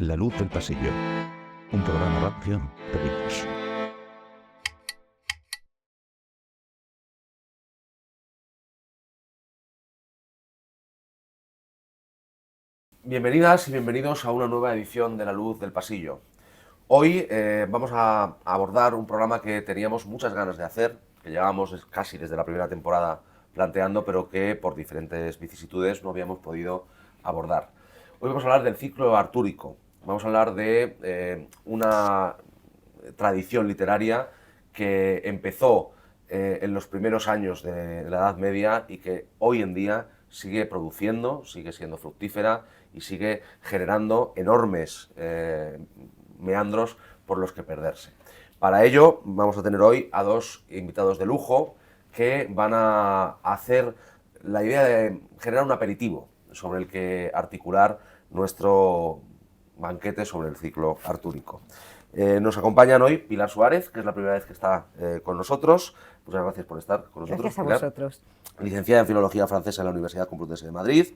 La luz del pasillo. Un programa de acción de libros. Bienvenidas y bienvenidos a una nueva edición de La Luz del Pasillo. Hoy vamos a abordar un programa que teníamos muchas ganas de hacer, que llevábamos casi desde la primera temporada planteando, pero que por diferentes vicisitudes no habíamos podido abordar. Hoy vamos a hablar del ciclo artúrico. Vamos a hablar de una tradición literaria que empezó en los primeros años de la Edad Media y que hoy en día sigue produciendo, sigue siendo fructífera y sigue generando enormes meandros por los que perderse. Para ello vamos a tener hoy a dos invitados de lujo que van a hacer la idea de generar un aperitivo sobre el que articular nuestro banquete sobre el ciclo artúrico. Nos acompañan hoy Pilar Suárez, que es la primera vez que está con nosotros. Muchas gracias por estar con nosotros. Gracias a Pilar. vosotros. Licenciada en Filología Francesa en la Universidad Complutense de Madrid.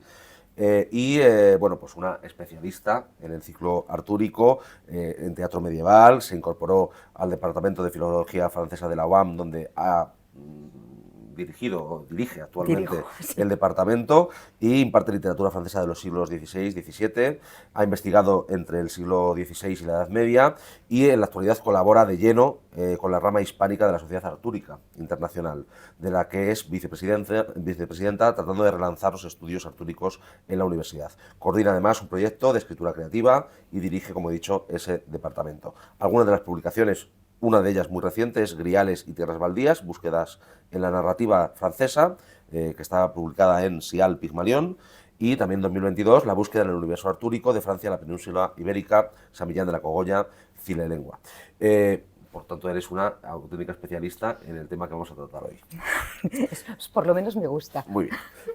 Bueno, pues una especialista en el ciclo artúrico, en teatro medieval. Se incorporó al Departamento de Filología Francesa de la UAM, donde ha dirige actualmente el departamento y imparte literatura francesa de los siglos XVI, XVII, ha investigado entre el siglo XVI y la Edad Media y en la actualidad colabora de lleno con la rama hispánica de la Sociedad Artúrica Internacional, de la que es vicepresidenta, tratando de relanzar los estudios artúricos en la universidad. Coordina además un proyecto de escritura creativa y dirige, como he dicho, ese departamento. Algunas de las publicaciones, una de ellas muy reciente, es Griales y Tierras Baldías, búsquedas en la narrativa francesa, que está publicada en Sial Pigmalión, y también en 2022, La búsqueda en el universo artúrico de Francia, la península ibérica, San Millán de la Cogolla, Cile-Lengua. Por tanto, eres una auténtica especialista en el tema que vamos a tratar hoy. Por lo menos me gusta. Muy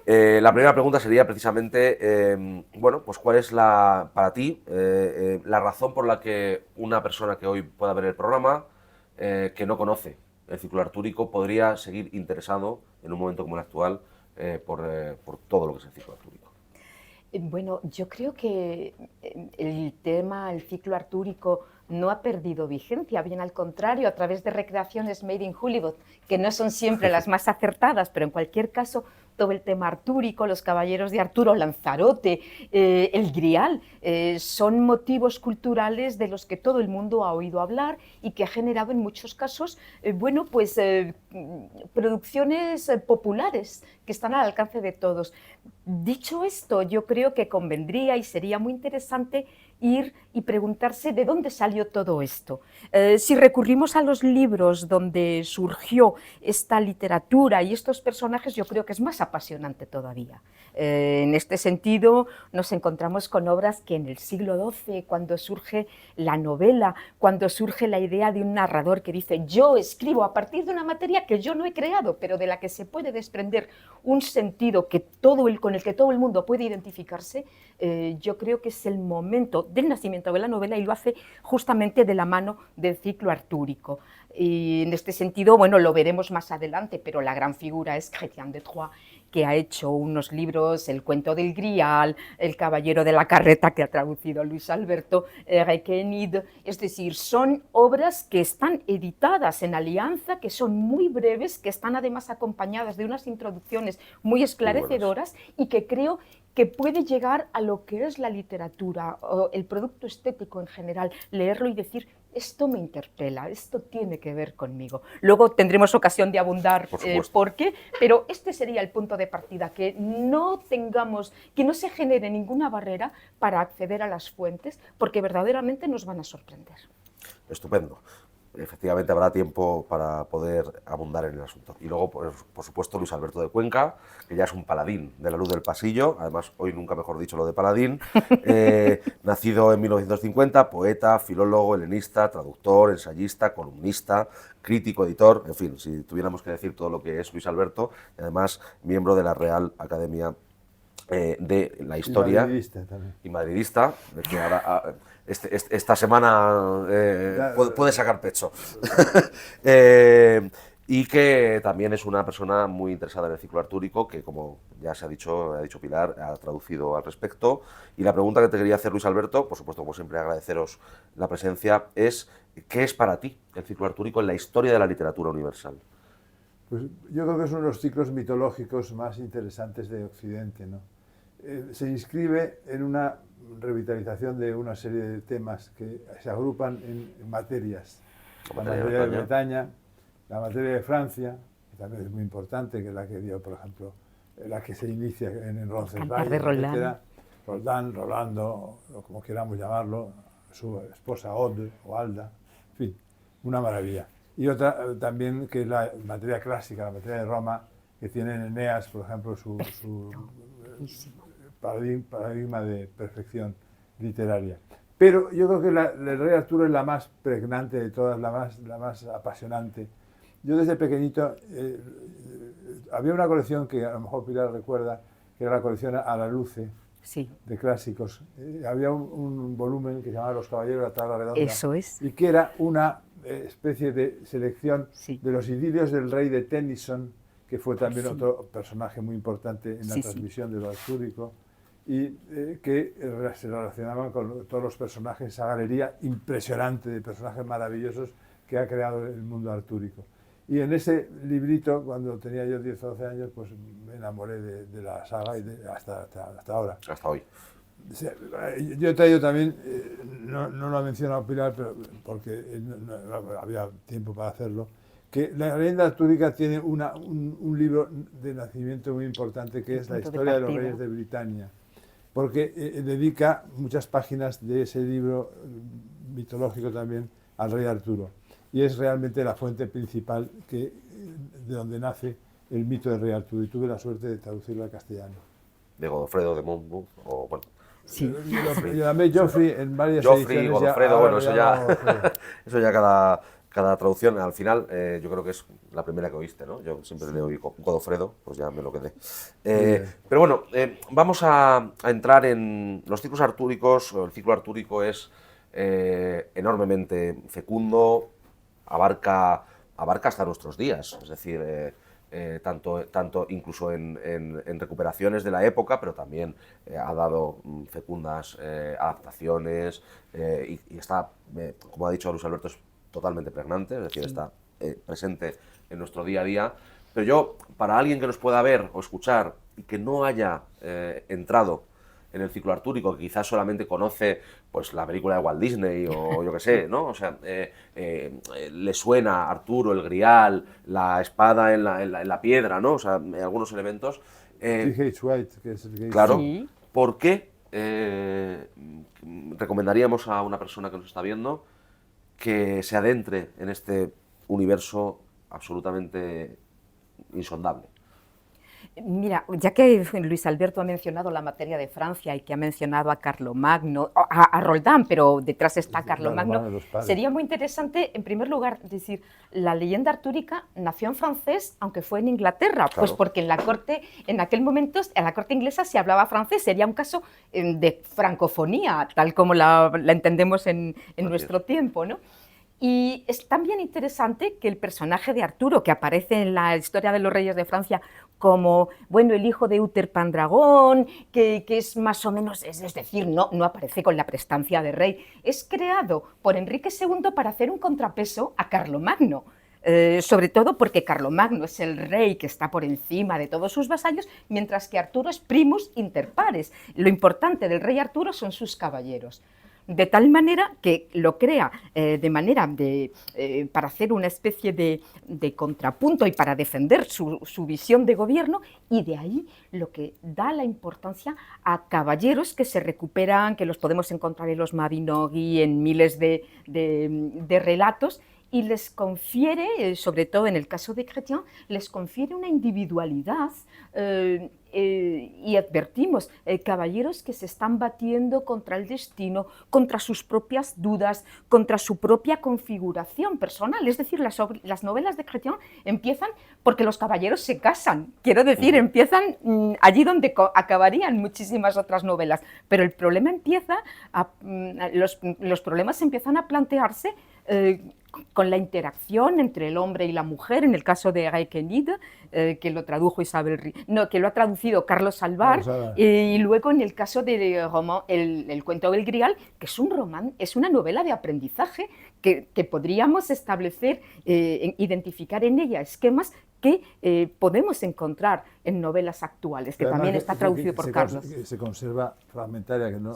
bien. La primera pregunta sería precisamente, bueno, pues ¿cuál es para ti la razón por la que una persona que hoy pueda ver el programa, que no conoce el ciclo artúrico, podría seguir interesado en un momento como el actual por todo lo que es el ciclo artúrico? Bueno, yo creo que el ciclo artúrico no ha perdido vigencia, bien al contrario, a través de recreaciones made in Hollywood, que no son siempre las más acertadas, pero en cualquier caso todo el tema artúrico, los caballeros de Arturo, Lanzarote, el Grial, son motivos culturales de los que todo el mundo ha oído hablar y que ha generado en muchos casos, producciones populares que están al alcance de todos. Dicho esto, yo creo que convendría y sería muy interesante ir y preguntarse de dónde salió todo esto. Si recurrimos a los libros donde surgió esta literatura y estos personajes, yo creo que es más apasionante todavía. En este sentido, nos encontramos con obras que en el siglo XII, cuando surge la novela, cuando surge la idea de un narrador que dice yo escribo a partir de una materia que yo no he creado, pero de la que se puede desprender un sentido con el que todo el mundo puede identificarse, yo creo que es el momento del nacimiento de la novela y lo hace justamente de la mano del ciclo artúrico. Y en este sentido, bueno, lo veremos más adelante, pero la gran figura es Chrétien de Troyes, que ha hecho unos libros, El cuento del Grial, El caballero de la carreta, que ha traducido Luis Alberto Requenid. Es decir, son obras que están editadas en alianza, que son muy breves, que están además acompañadas de unas introducciones muy esclarecedoras y que creo que puede llegar a lo que es la literatura, o el producto estético en general, leerlo y decir, esto me interpela, esto tiene que ver conmigo. Luego tendremos ocasión de abundar por qué, pero este sería el punto de partida, que no se genere ninguna barrera para acceder a las fuentes, porque verdaderamente nos van a sorprender. Estupendo. Efectivamente habrá tiempo para poder abundar en el asunto. Y luego, por supuesto, Luis Alberto de Cuenca, que ya es un paladín de La luz del pasillo, además hoy nunca mejor dicho lo de paladín, nacido en 1950, poeta, filólogo, helenista, traductor, ensayista, columnista, crítico, editor, en fin, si tuviéramos que decir todo lo que es Luis Alberto, y además miembro de la Real Academia de la Historia. Y madridista, que ahora esta semana puede sacar pecho. y que también es una persona muy interesada en el ciclo artúrico, que como ya se ha dicho Pilar, ha traducido al respecto. Y la pregunta que te quería hacer, Luis Alberto, por supuesto, como siempre, agradeceros la presencia, es ¿qué es para ti el ciclo artúrico en la historia de la literatura universal? Pues yo creo que es uno de los ciclos mitológicos más interesantes de Occidente, ¿no? Se inscribe en una revitalización de una serie de temas que se agrupan en materias. La materia de Bretaña, la materia de Francia, que también es muy importante, que es la que dio, por ejemplo, la que se inicia en Roncesvalles, etcétera. Roldán, Rolando, o como queramos llamarlo, su esposa Ode o Alda, en fin, una maravilla. Y otra también que es la materia clásica, la materia de Roma, que tiene en Eneas, por ejemplo, su paradigma de perfección literaria. Pero yo creo que el Rey Arturo es la más pregnante de todas, la más apasionante. Yo desde pequeñito había una colección que a lo mejor Pilar recuerda, que era la colección A la Luce, sí, de clásicos. Había un volumen que se llamaba Los Caballeros de la Tabla Redonda. Eso es. Y que era una especie de selección de los idilios del rey de Tennyson, que fue también otro personaje muy importante en la transmisión de lo artúrico, y que se relacionaban con todos los personajes, esa galería impresionante de personajes maravillosos que ha creado el mundo artúrico. Y en ese librito, cuando tenía yo 10 o 12 años, pues me enamoré de la saga y hasta ahora. Hasta hoy. Yo he traído también, no lo ha mencionado Pilar, pero porque no había tiempo para hacerlo, que la leyenda artúrica tiene un libro de nacimiento muy importante, que es la historia de los reyes de Britania, porque dedica muchas páginas de ese libro mitológico también al rey Arturo. Y es realmente la fuente principal de donde nace el mito del rey Arturo. Y tuve la suerte de traducirlo al castellano. De Godofredo de Monmouth, o bueno. Sí. Yo llamé Joffrey en varias ediciones. Godofredo, bueno, eso ya cada traducción, al final, yo creo que es la primera que oíste, ¿no? Yo siempre le oí Godofredo, pues ya me lo quedé. Pero bueno, vamos a entrar en los ciclos artúricos. El ciclo artúrico es enormemente fecundo, abarca hasta nuestros días, es decir, tanto incluso en recuperaciones de la época, pero también ha dado fecundas adaptaciones y está, como ha dicho Luis Alberto, es totalmente pregnante, es decir, está presente en nuestro día a día. Pero yo, para alguien que nos pueda ver o escuchar y que no haya entrado en el ciclo artúrico, que quizás solamente conoce pues la película de Walt Disney o yo qué sé, ¿no? O sea, le suena Arturo, el grial, la espada en la piedra, ¿no? O sea, algunos elementos. T.H. White, que es el que claro, ¿por qué recomendaríamos a una persona que nos está viendo que se adentre en este universo absolutamente insondable? Mira, ya que Luis Alberto ha mencionado la materia de Francia y que ha mencionado a Carlomagno, a Roldán, pero detrás está Carlomagno, sería muy interesante, en primer lugar, decir, la leyenda artúrica nació en francés, aunque fue en Inglaterra, pues porque en la corte, en aquel momento, en la corte inglesa se hablaba francés, sería un caso de francofonía, tal como la entendemos en nuestro tiempo, ¿no? Y es también interesante que el personaje de Arturo, que aparece en la historia de los reyes de Francia como, bueno, el hijo de Uther Pendragon, que es más o menos, es decir, no aparece con la prestancia de rey, es creado por Enrique II para hacer un contrapeso a Carlomagno. Sobre todo porque Carlomagno es el rey que está por encima de todos sus vasallos, mientras que Arturo es primus inter pares. Lo importante del rey Arturo son sus caballeros. De tal manera que lo crea para hacer una especie de contrapunto y para defender su visión de gobierno, y de ahí lo que da la importancia a caballeros que se recuperan, que los podemos encontrar en los Mabinogi, en miles de relatos, y les confiere, sobre todo en el caso de Chrétien, les confiere una individualidad y advertimos, caballeros que se están batiendo contra el destino, contra sus propias dudas, contra su propia configuración personal. Es decir, las novelas de Chrétien empiezan porque los caballeros se casan, quiero decir, empiezan allí donde acabarían muchísimas otras novelas, pero el problema empieza, los problemas empiezan a plantearse con la interacción entre el hombre y la mujer, en el caso de Requenid, que lo tradujo que lo ha traducido Carlos Alvar, y luego en el caso de el cuento del Grial, que es un román, es una novela de aprendizaje que podríamos establecer, identificar en ella esquemas que podemos encontrar en novelas actuales, que además, también está traducido por Carlos. Se conserva fragmentaria, que no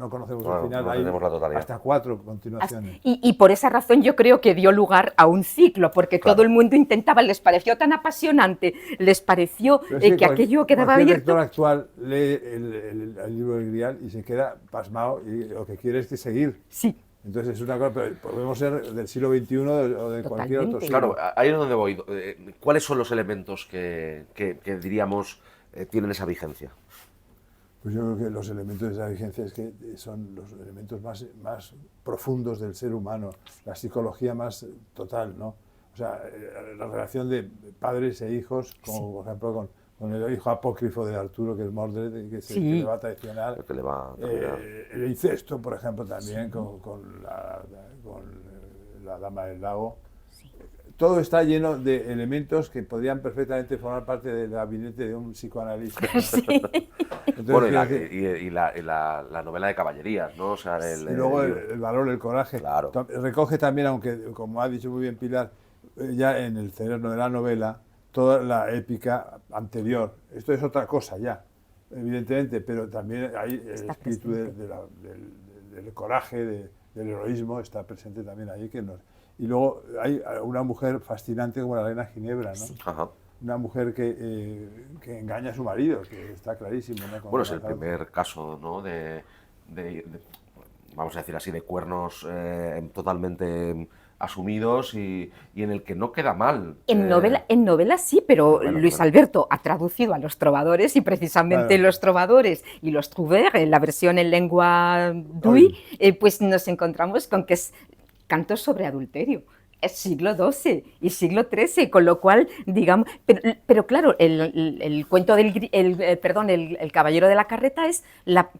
conocemos Claro, al final, no hay tenemos la totalidad. hasta 4 continuaciones. Y por esa razón yo creo que dio lugar a un ciclo, porque Claro. todo el mundo intentaba, les pareció tan apasionante, les pareció Pero es que aquello quedaba cualquier abierto. lector actual lee el libro del Grial y se queda pasmado y lo que quiere es que seguir. Sí. Entonces es una cosa, pero podemos ser del siglo XXI o de cualquier otro Totalmente. siglo. Claro, ahí es donde voy. ¿Cuáles son los elementos que diríamos tienen esa vigencia? Pues yo creo que los elementos de esa vigencia es que son los elementos más profundos del ser humano, la psicología más total, ¿no? O sea, la relación de padres e hijos, como por ejemplo con el hijo apócrifo de Arturo, que es Mordred, que es el que le va a traicionar. El que le va a traicionar. El incesto, por ejemplo, también con la Dama del Lago. Todo está lleno de elementos que podrían perfectamente formar parte del gabinete de un psicoanalista. Sí. Entonces, Bueno, quiero y la novela de caballerías, ¿no? O sea, y luego el valor, el coraje. Claro. Recoge también, aunque como ha dicho muy bien Pilar, ya en el cerebro de la novela, toda la épica anterior. Esto es otra cosa ya, evidentemente, pero también hay el espíritu del coraje, del heroísmo, está presente también ahí. Y luego hay una mujer fascinante como la reina Ginebra, ¿no? Sí. Ajá. Una mujer que engaña a su marido, que está clarísimo, ¿no? Bueno, es el primer caso, ¿no? Vamos a decir así, de cuernos totalmente asumidos y en el que no queda mal. En novela sí, pero Bueno, Luis Alberto ha traducido a los trovadores y precisamente Claro. los trovadores y los trouvères, en la versión en lengua d'Uy, pues nos encontramos con que es cantos sobre adulterio. Es siglo XII y siglo XIII, con lo cual, digamos, pero claro, el cuento el Caballero de la Carreta es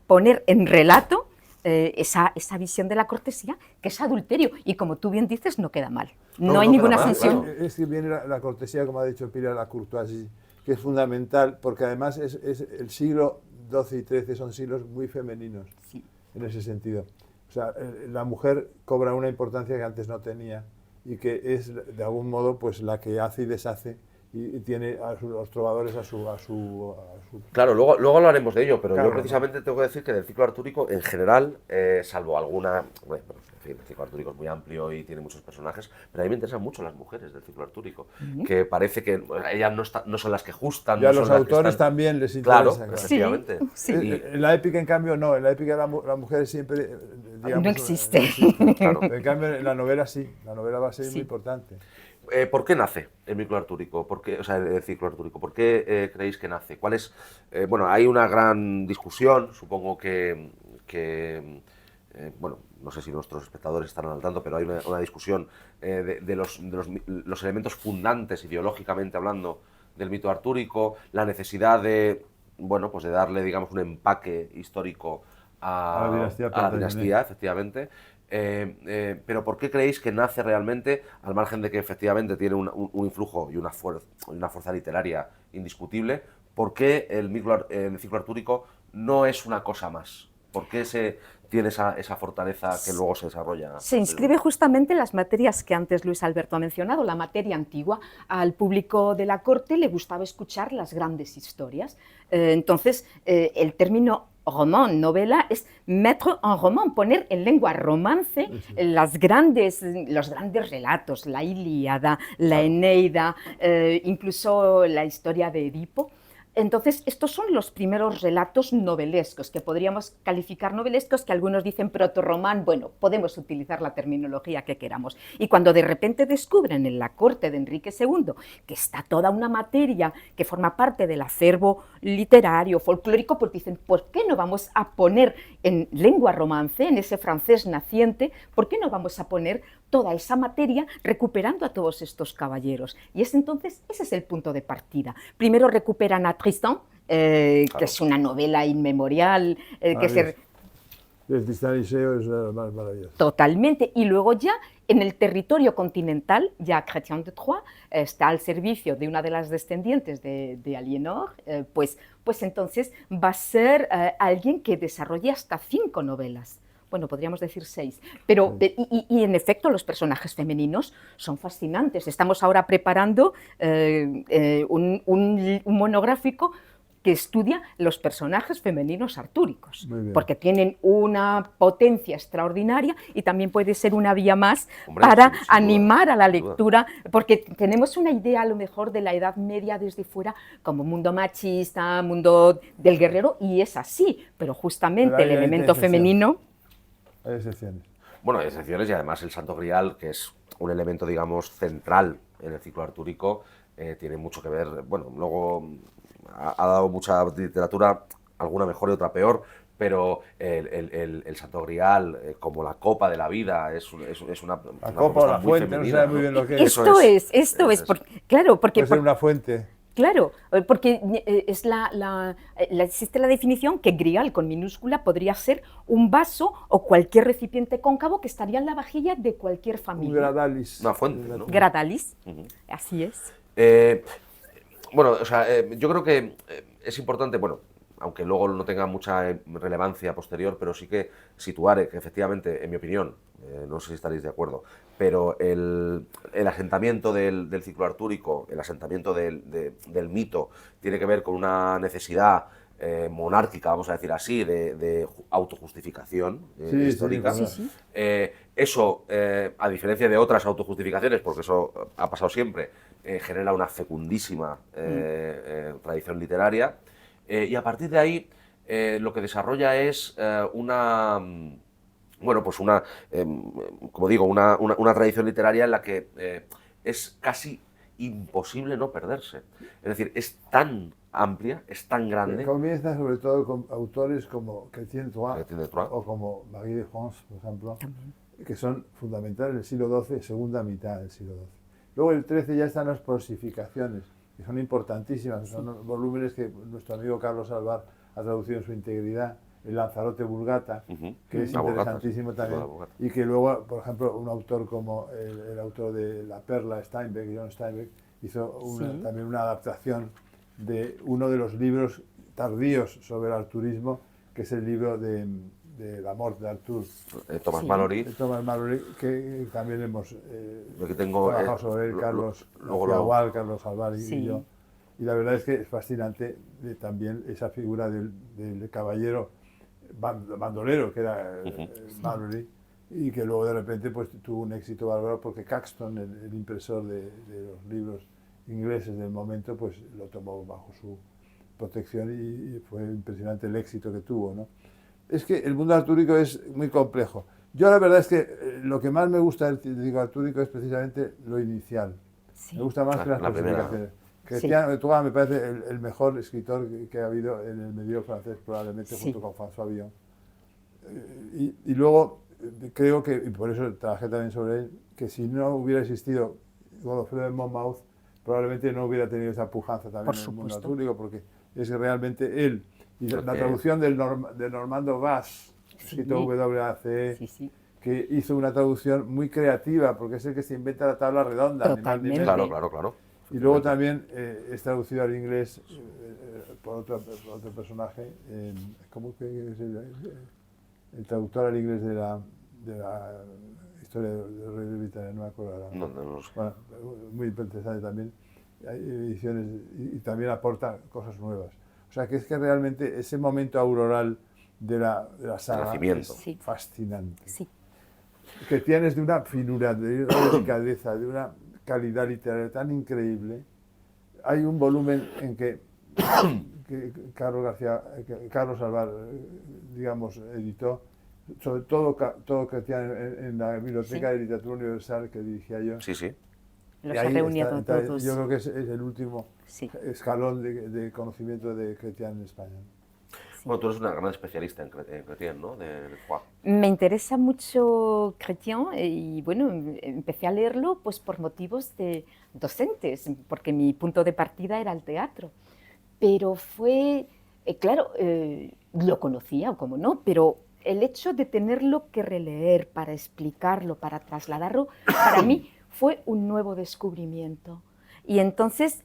poner en relato esa visión de la cortesía, que es adulterio, y como tú bien dices, no queda mal. No hay no ninguna queda mal, sanción. claro. Es que viene la cortesía, como ha dicho Pilar, la courtoisie, que es fundamental, porque además es el siglo XII y XIII son siglos muy femeninos, Sí. en ese sentido. O sea, la mujer cobra una importancia que antes no tenía y que es, de algún modo, pues la que hace y deshace y tiene a los trovadores a su... Claro, luego hablaremos de ello, pero Claro, yo precisamente tengo que decir que del ciclo artúrico, en general, salvo alguna... Bueno, en fin, el ciclo artúrico es muy amplio y tiene muchos personajes, pero a mí me interesan mucho las mujeres del ciclo artúrico, que parece que ellas no son las que justan. Ya no los son las que autores están... también les interesa. Claro, claro. efectivamente. Sí. En la épica, en cambio, no. En la épica la mujer siempre... digamos, No existe. Claro. En cambio, en la novela sí. La novela va a ser Sí. muy importante. ¿Por qué nace el micro artúrico? El ciclo artúrico. ¿Por qué creéis que nace? ¿Cuál es? Bueno, hay una gran discusión, supongo bueno, no sé si nuestros espectadores están al tanto, pero hay una discusión de los elementos fundantes, ideológicamente hablando, del mito artúrico, la necesidad de, bueno, pues de darle, digamos, un empaque histórico a la dinastía, efectivamente. Pero ¿por qué creéis que nace realmente, al margen de que efectivamente tiene un influjo y una fuerza literaria indiscutible? ¿Por qué el ciclo artúrico no es una cosa más? ¿Por qué tiene esa fortaleza que luego se desarrolla? Se inscribe justamente en las materias que antes Luis Alberto ha mencionado, la materia antigua. Al público de la corte le gustaba escuchar las grandes historias. Entonces, el término roman, novela, es mettre en roman, poner en lengua romance los grandes relatos, la Ilíada, la Eneida, incluso la historia de Edipo. Entonces, estos son los primeros relatos novelescos, que podríamos calificar novelescos, que algunos dicen proto-román. Bueno, podemos utilizar la terminología que queramos. Y cuando de repente descubren en la corte de Enrique II que está toda una materia que forma parte del acervo literario, folclórico, pues dicen, ¿por qué no vamos a poner en lengua romance, en ese francés naciente, por qué no vamos a poner toda esa materia recuperando a todos estos caballeros? Y ese es el punto de partida. Primero recuperan a Tristan, Claro. que es una novela inmemorial, Yo El Tristan Eliseo es lo más maravilloso. Totalmente. Y luego ya en el territorio continental, ya Chrétien de Troyes está al servicio de una de las descendientes de Aliénor, pues entonces va a ser alguien que desarrolle hasta 5 novelas. Bueno, podríamos decir 6, pero y en efecto los personajes femeninos son fascinantes. Estamos ahora preparando un monográfico que estudia los personajes femeninos artúricos, porque tienen una potencia extraordinaria y también puede ser una vía más para animar a la lectura, porque tenemos una idea a lo mejor de la Edad Media desde fuera como mundo machista, mundo del guerrero, y es así, pero justamente el elemento femenino... Hay excepciones. Bueno, hay excepciones y además el Santo Grial, que es un elemento, digamos, central en el ciclo artúrico, tiene mucho que ver, bueno, luego ha dado mucha literatura, alguna mejor y otra peor, pero el Santo Grial, como la copa de la vida, es una la copa o la fuente, femenina, no sabe muy bien lo que es. Esto es, claro, porque... Puede ser una fuente. Claro, porque existe la definición que grial con minúscula podría ser un vaso o cualquier recipiente cóncavo que estaría en la vajilla de cualquier familia. Un gradalis. Una fuente, ¿no? Gradalis, así es. Bueno, o sea, yo creo que es importante, bueno, aunque luego no tenga mucha relevancia posterior, pero sí que situar que efectivamente, en mi opinión, no sé si estaréis de acuerdo, pero el asentamiento del ciclo artúrico, el asentamiento del mito, tiene que ver con una necesidad monárquica, vamos a decir así, de autojustificación histórica. Sí. Eso, a diferencia de otras autojustificaciones, porque eso ha pasado siempre, genera una fecundísima tradición literaria. Y a partir de ahí lo que desarrolla es como digo, una tradición literaria en la que es casi imposible no perderse. Es decir, es tan amplia, es tan grande. Comienza sobre todo con autores como Chrétien de Troyes o como Marie de France, por ejemplo, que son fundamentales del siglo XII, segunda mitad del siglo XII. Luego el XIII ya están las prosificaciones, que son importantísimas, son volúmenes que nuestro amigo Carlos Alvar ha traducido en su integridad, el Lanzarote Vulgata, que es interesantísimo también, y que luego, por ejemplo, un autor como el autor de La Perla, Steinbeck, John Steinbeck, hizo también una adaptación de uno de los libros tardíos sobre el arturismo, que es el libro de La Mort d'Arthur. Thomas Malory. Thomas Malory, que también hemos trabajado sobre él, Carlos Agual, Carlos Alvar y yo. Y la verdad es que es fascinante también esa figura del caballero bandolero, que era Malory, y que luego de repente pues, tuvo un éxito bárbaro porque Caxton, el impresor de los libros ingleses del momento, pues lo tomó bajo su protección y fue impresionante el éxito que tuvo, ¿no? Es que el mundo artúrico es muy complejo. Yo la verdad es que lo que más me gusta del ciclo artúrico es precisamente lo inicial. Me gusta más que las clasificaciones. Chrétien de Troyes me parece el mejor escritor que ha habido en el medio francés, probablemente junto con François Villon. Y luego creo que, y por eso trabajé también sobre él, que si no hubiera existido Godofredo de Monmouth, probablemente no hubiera tenido esa pujanza también en el mundo artúrico, porque es que realmente él, y la traducción de Normando Vaz, escrito WACE, que hizo una traducción muy creativa, porque es el que se inventa la tabla redonda. Claro. Y luego también es traducido al inglés por otro personaje, ¿cómo que es el traductor al inglés de la historia del rey de Britania? No me acuerdo ahora. No sé. Bueno, muy interesante también. Hay ediciones y también aporta cosas nuevas. O sea, que es que realmente ese momento auroral de la saga es fascinante. Que tienes de una finura, de una delicadeza, de una calidad literaria tan increíble. Hay un volumen en que Carlos Alvar, digamos, editó, sobre todo Chrétien en la Biblioteca de Literatura Universal que dirigía yo. Los ha reunido todos. Yo creo que es el último escalón de conocimiento de Chrétien en España. Bueno, tú eres una gran especialista en Chrétien, ¿no? De Troyes. Me interesa mucho Chrétien y bueno, empecé a leerlo pues por motivos de docentes, porque mi punto de partida era el teatro. Pero fue, claro, lo conocía, como no, pero el hecho de tenerlo que releer para explicarlo, para trasladarlo, para mí fue un nuevo descubrimiento. Y entonces,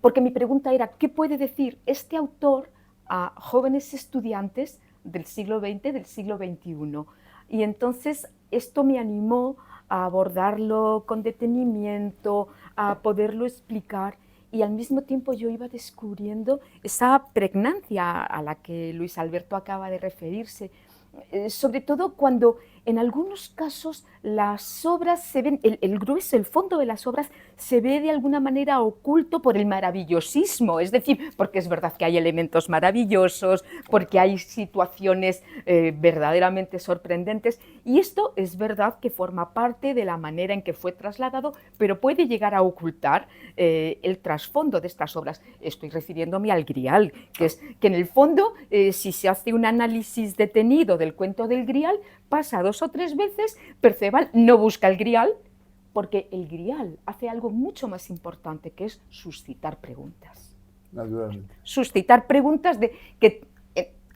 porque mi pregunta era, ¿qué puede decir este autor a jóvenes estudiantes del siglo XX, del siglo XXI? Y entonces esto me animó a abordarlo con detenimiento, a poderlo explicar, y al mismo tiempo yo iba descubriendo esa pregnancia a la que Luis Alberto acaba de referirse, sobre todo cuando en algunos casos las obras se ven, el grueso, el fondo de las obras se ve de alguna manera oculto por el maravillosismo, es decir, porque es verdad que hay elementos maravillosos, porque hay situaciones verdaderamente sorprendentes, y esto es verdad que forma parte de la manera en que fue trasladado, pero puede llegar a ocultar el trasfondo de estas obras. Estoy refiriéndome al Grial, que es que en el fondo, si se hace un análisis detenido del cuento del Grial, pasa 2 o 3 veces, Perceval no busca el Grial, porque el Grial hace algo mucho más importante, que es suscitar preguntas. Naturalmente. Suscitar preguntas que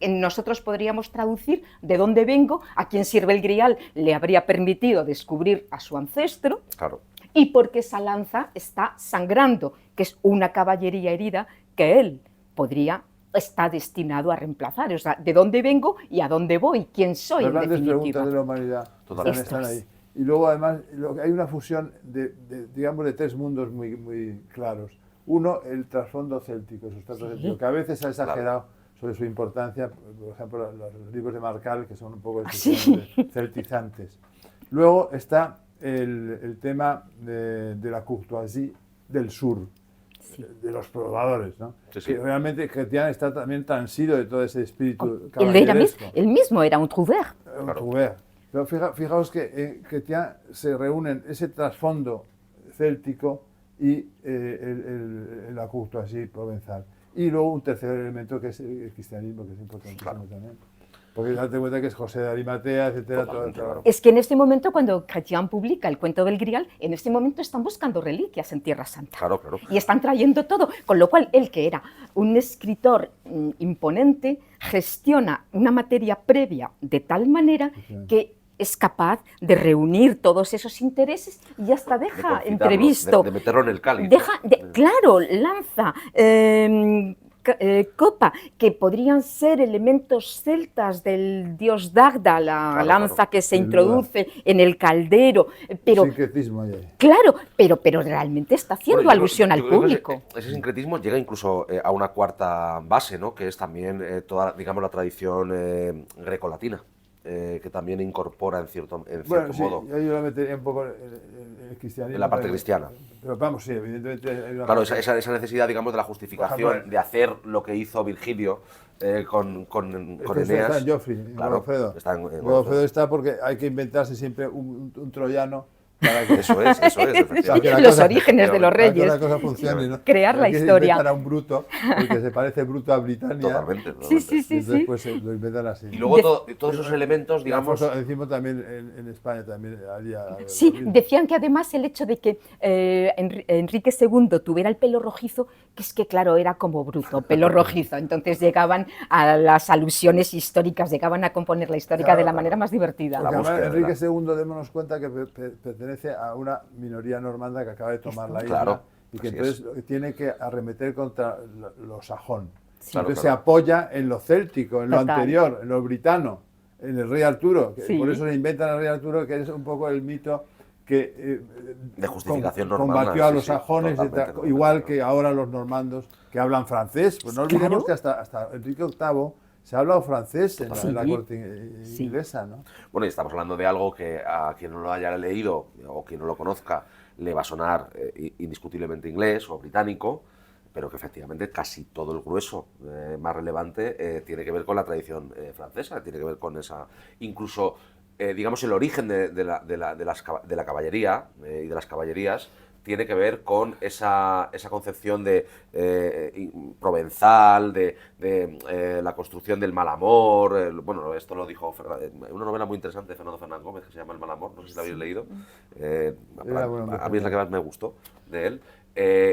nosotros podríamos traducir de dónde vengo, a quién sirve el Grial, le habría permitido descubrir a su ancestro, Claro. y porque esa lanza está sangrando, que es una caballería herida que él está destinado a reemplazar. O sea, ¿de dónde vengo y a dónde voy? ¿Quién soy, Las en grandes definitiva? preguntas de la humanidad Totalmente. están ahí. Y luego, además, hay una fusión digamos, de 3 mundos muy, muy claros. Uno, el trasfondo céltico, el sustrato céltico, que a veces se ha exagerado sobre su importancia, por ejemplo, los libros de Marcal, que son un poco celtizantes. Luego está el tema de la courtoisie del sur, de los probadores, ¿no? Sí, sí. Que realmente Chrétien está también transido de todo ese espíritu Él mismo era un trouvère. Trouvère. Pero fijaos que en Chrétien se reúnen ese trasfondo céltico y la courtoisie provenzal. Y luego un tercer elemento que es el cristianismo, que es importantísimo también. Porque date cuenta que es José de Arimatea, etcétera. Todo. Es que en este momento, cuando Chrétien publica el cuento del Grial, en este momento están buscando reliquias en Tierra Santa. Claro, claro. Y están trayendo todo, con lo cual él, que era un escritor imponente, gestiona una materia previa de tal manera que es capaz de reunir todos esos intereses y hasta deja entrevisto. De meterlo en el cáliz. Claro, lanza, copa, que podrían ser elementos celtas del dios Dagda, la lanza que se introduce en el caldero, pero sincretismo ahí. Claro, pero realmente está haciendo alusión al público. Ese sincretismo llega incluso a una cuarta base, ¿no? Que es también toda, digamos, la tradición grecolatina. Que también incorpora en cierto modo. Yo la metería un poco en el cristianismo. En la parte cristiana. Pero vamos, sí, evidentemente. Claro, esa necesidad, digamos, de la justificación de hacer lo que hizo Virgilio con Eneas. Está en Geoffrey, en Godofredo. Godofredo está porque hay que inventarse siempre un troyano. Para que eso es, efectivamente. Los orígenes de los reyes. Para que la cosa funcione, ¿no? Crear la historia. Inventan a un bruto, porque se parece bruto a Britannia. Totalmente. Sí. Y después lo inventan así. Y luego todos esos elementos, digamos. Decimos también en España también. Sí, decían que además el hecho de que Enrique II tuviera el pelo rojizo, que es que claro, era como bruto, pelo rojizo. Entonces llegaban a las alusiones históricas, llegaban a componer la histórica de la manera más divertida. Enrique II, démonos cuenta que pertenece a una minoría normanda que acaba de tomar la isla y que entonces tiene que arremeter contra los sajón. Entonces se apoya en lo céltico, en lo anterior, en lo britano, en el rey Arturo. Por eso se inventan al rey Arturo, que es un poco el mito que de justificación normanda, combatió a los sajones, igual que ahora los normandos que hablan francés. Pues no olvidemos que hasta Enrique VIII se ha hablado francés en la corte inglesa, ¿no? Bueno, y estamos hablando de algo que a quien no lo haya leído o quien no lo conozca le va a sonar indiscutiblemente inglés o británico, pero que efectivamente casi todo el grueso más relevante tiene que ver con la tradición francesa, tiene que ver con esa, incluso, digamos, el origen de la caballería y de las caballerías, tiene que ver con esa concepción de provenzal, de la construcción del mal amor. Bueno, esto lo dijo una novela muy interesante de Fernando Fernán Gómez que se llama El mal amor, no sé si la habéis leído. A mí es la que más me gustó de él.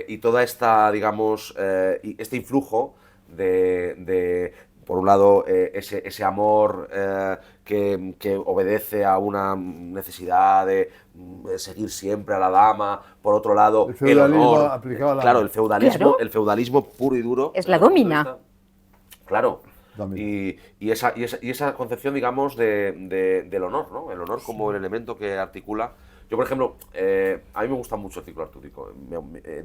Y toda esta, digamos, este influjo de por un lado, ese amor que obedece a una necesidad de seguir siempre a la dama, por otro lado, El feudalismo honor, aplicado a la claro, dama. Claro. el feudalismo puro y duro. Es la domina. Claro. Domina. Y esa concepción, digamos, del honor, ¿no? El honor como el elemento que articula. Yo, por ejemplo, a mí me gusta mucho el ciclo artúrico,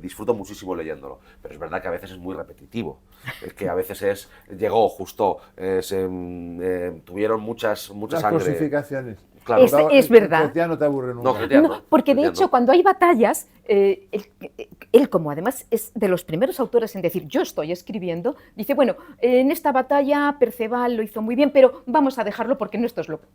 disfruto muchísimo leyéndolo, pero es verdad que a veces es muy repetitivo, es que a veces llegó justo, tuvieron mucha Las sangre. cosificaciones. Claro. Es verdad. Cristiano no te aburre nunca. No, Cristiano. No, porque de Cristiano. hecho cuando hay batallas, él como además es de los primeros autores en decir yo estoy escribiendo, dice bueno, en esta batalla Perceval lo hizo muy bien, pero vamos a dejarlo porque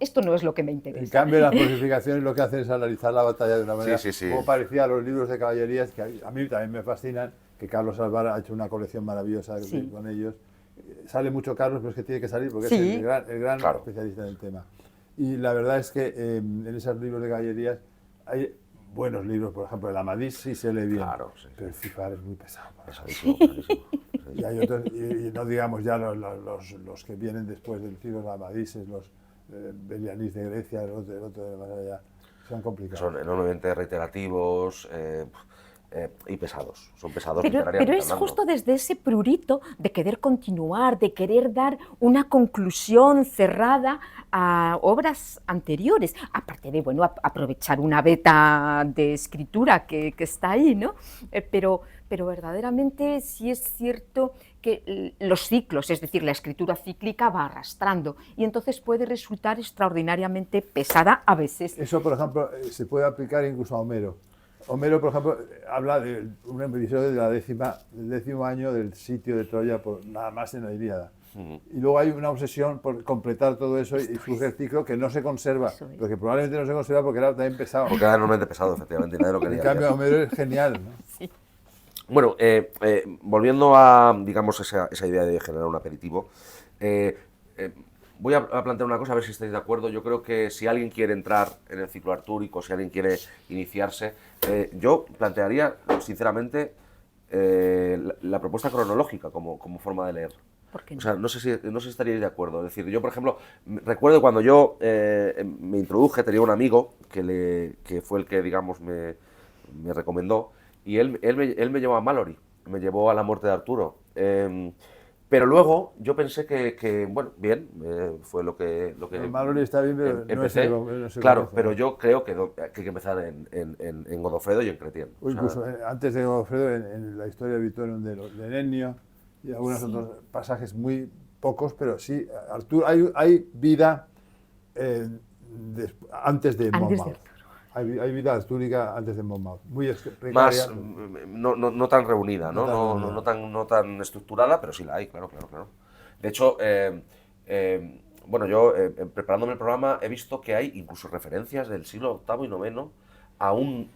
esto no es lo que me interesa. En cambio, las cosificaciones lo que hacen es analizar la batalla de una manera Sí. como parecía a los libros de caballerías, que a mí también me fascinan, que Carlos Alvar ha hecho una colección maravillosa Sí. con ellos. Sale mucho Carlos, pero es que tiene que salir porque Sí. es el gran Claro. especialista en el tema. Y la verdad es que en esos libros de caballerías hay buenos libros, por ejemplo, el Amadís sí se lee bien, Claro, sí. pero el Cifar es muy pesado. Pesadísimo, pesadísimo. Y hay otros, y no digamos ya los que vienen después del Ciro de Amadises, los Belianís de Grecia, el otro de más allá, son complicados. Son enormemente reiterativos y pesados, son pesados Pero literariamente es hablando. justo desde ese prurito de querer continuar, de querer dar una conclusión cerrada a obras anteriores, aparte de bueno, aprovechar una beta de escritura que está ahí, ¿no? Pero verdaderamente sí es cierto que los ciclos, es decir, la escritura cíclica va arrastrando y entonces puede resultar extraordinariamente pesada a veces. Eso, por ejemplo, se puede aplicar incluso a Homero. Homero, por ejemplo, habla de un episodio del 10º año del sitio de Troya, nada más en la Ilíada. Y luego hay una obsesión por completar todo eso y surge el ciclo que no se conserva, Eso es. pero que probablemente no se conserva porque era también pesado. Porque era enormemente pesado, efectivamente, y nadie lo En quería. cambio, Homero es genial, ¿no? Sí. Bueno, volviendo a, digamos, esa idea de generar un aperitivo, voy a plantear una cosa, a ver si estáis de acuerdo. Yo creo que si alguien quiere entrar en el ciclo artúrico, si alguien quiere iniciarse, yo plantearía, sinceramente, la propuesta cronológica como forma de leer. ¿Por qué no? O sea, no sé si estaríais de acuerdo. Es decir, yo, por ejemplo, recuerdo cuando yo me introduje, tenía un amigo que fue el que, digamos, me recomendó, y él me llevó a Malory, me llevó a la muerte de Arturo. Pero luego yo pensé que bueno, bien, fue lo que Malory está bien, pero no es empecé. no se Claro, conoce, pero ¿no? yo creo que hay que empezar en Godofredo y en Cretien. O incluso antes de Godofredo, en la historia de Vittorium de Ennio y algunos otros pasajes muy pocos, pero sí, Arturo, hay vida antes de Monmouth. Hay vida artúrica antes de Monmouth, muy precaria. Más, no tan reunida, ¿no? No tan reunida. No tan estructurada, pero sí la hay, claro. De hecho, bueno, yo preparándome el programa he visto que hay incluso referencias del siglo VIII y IX a un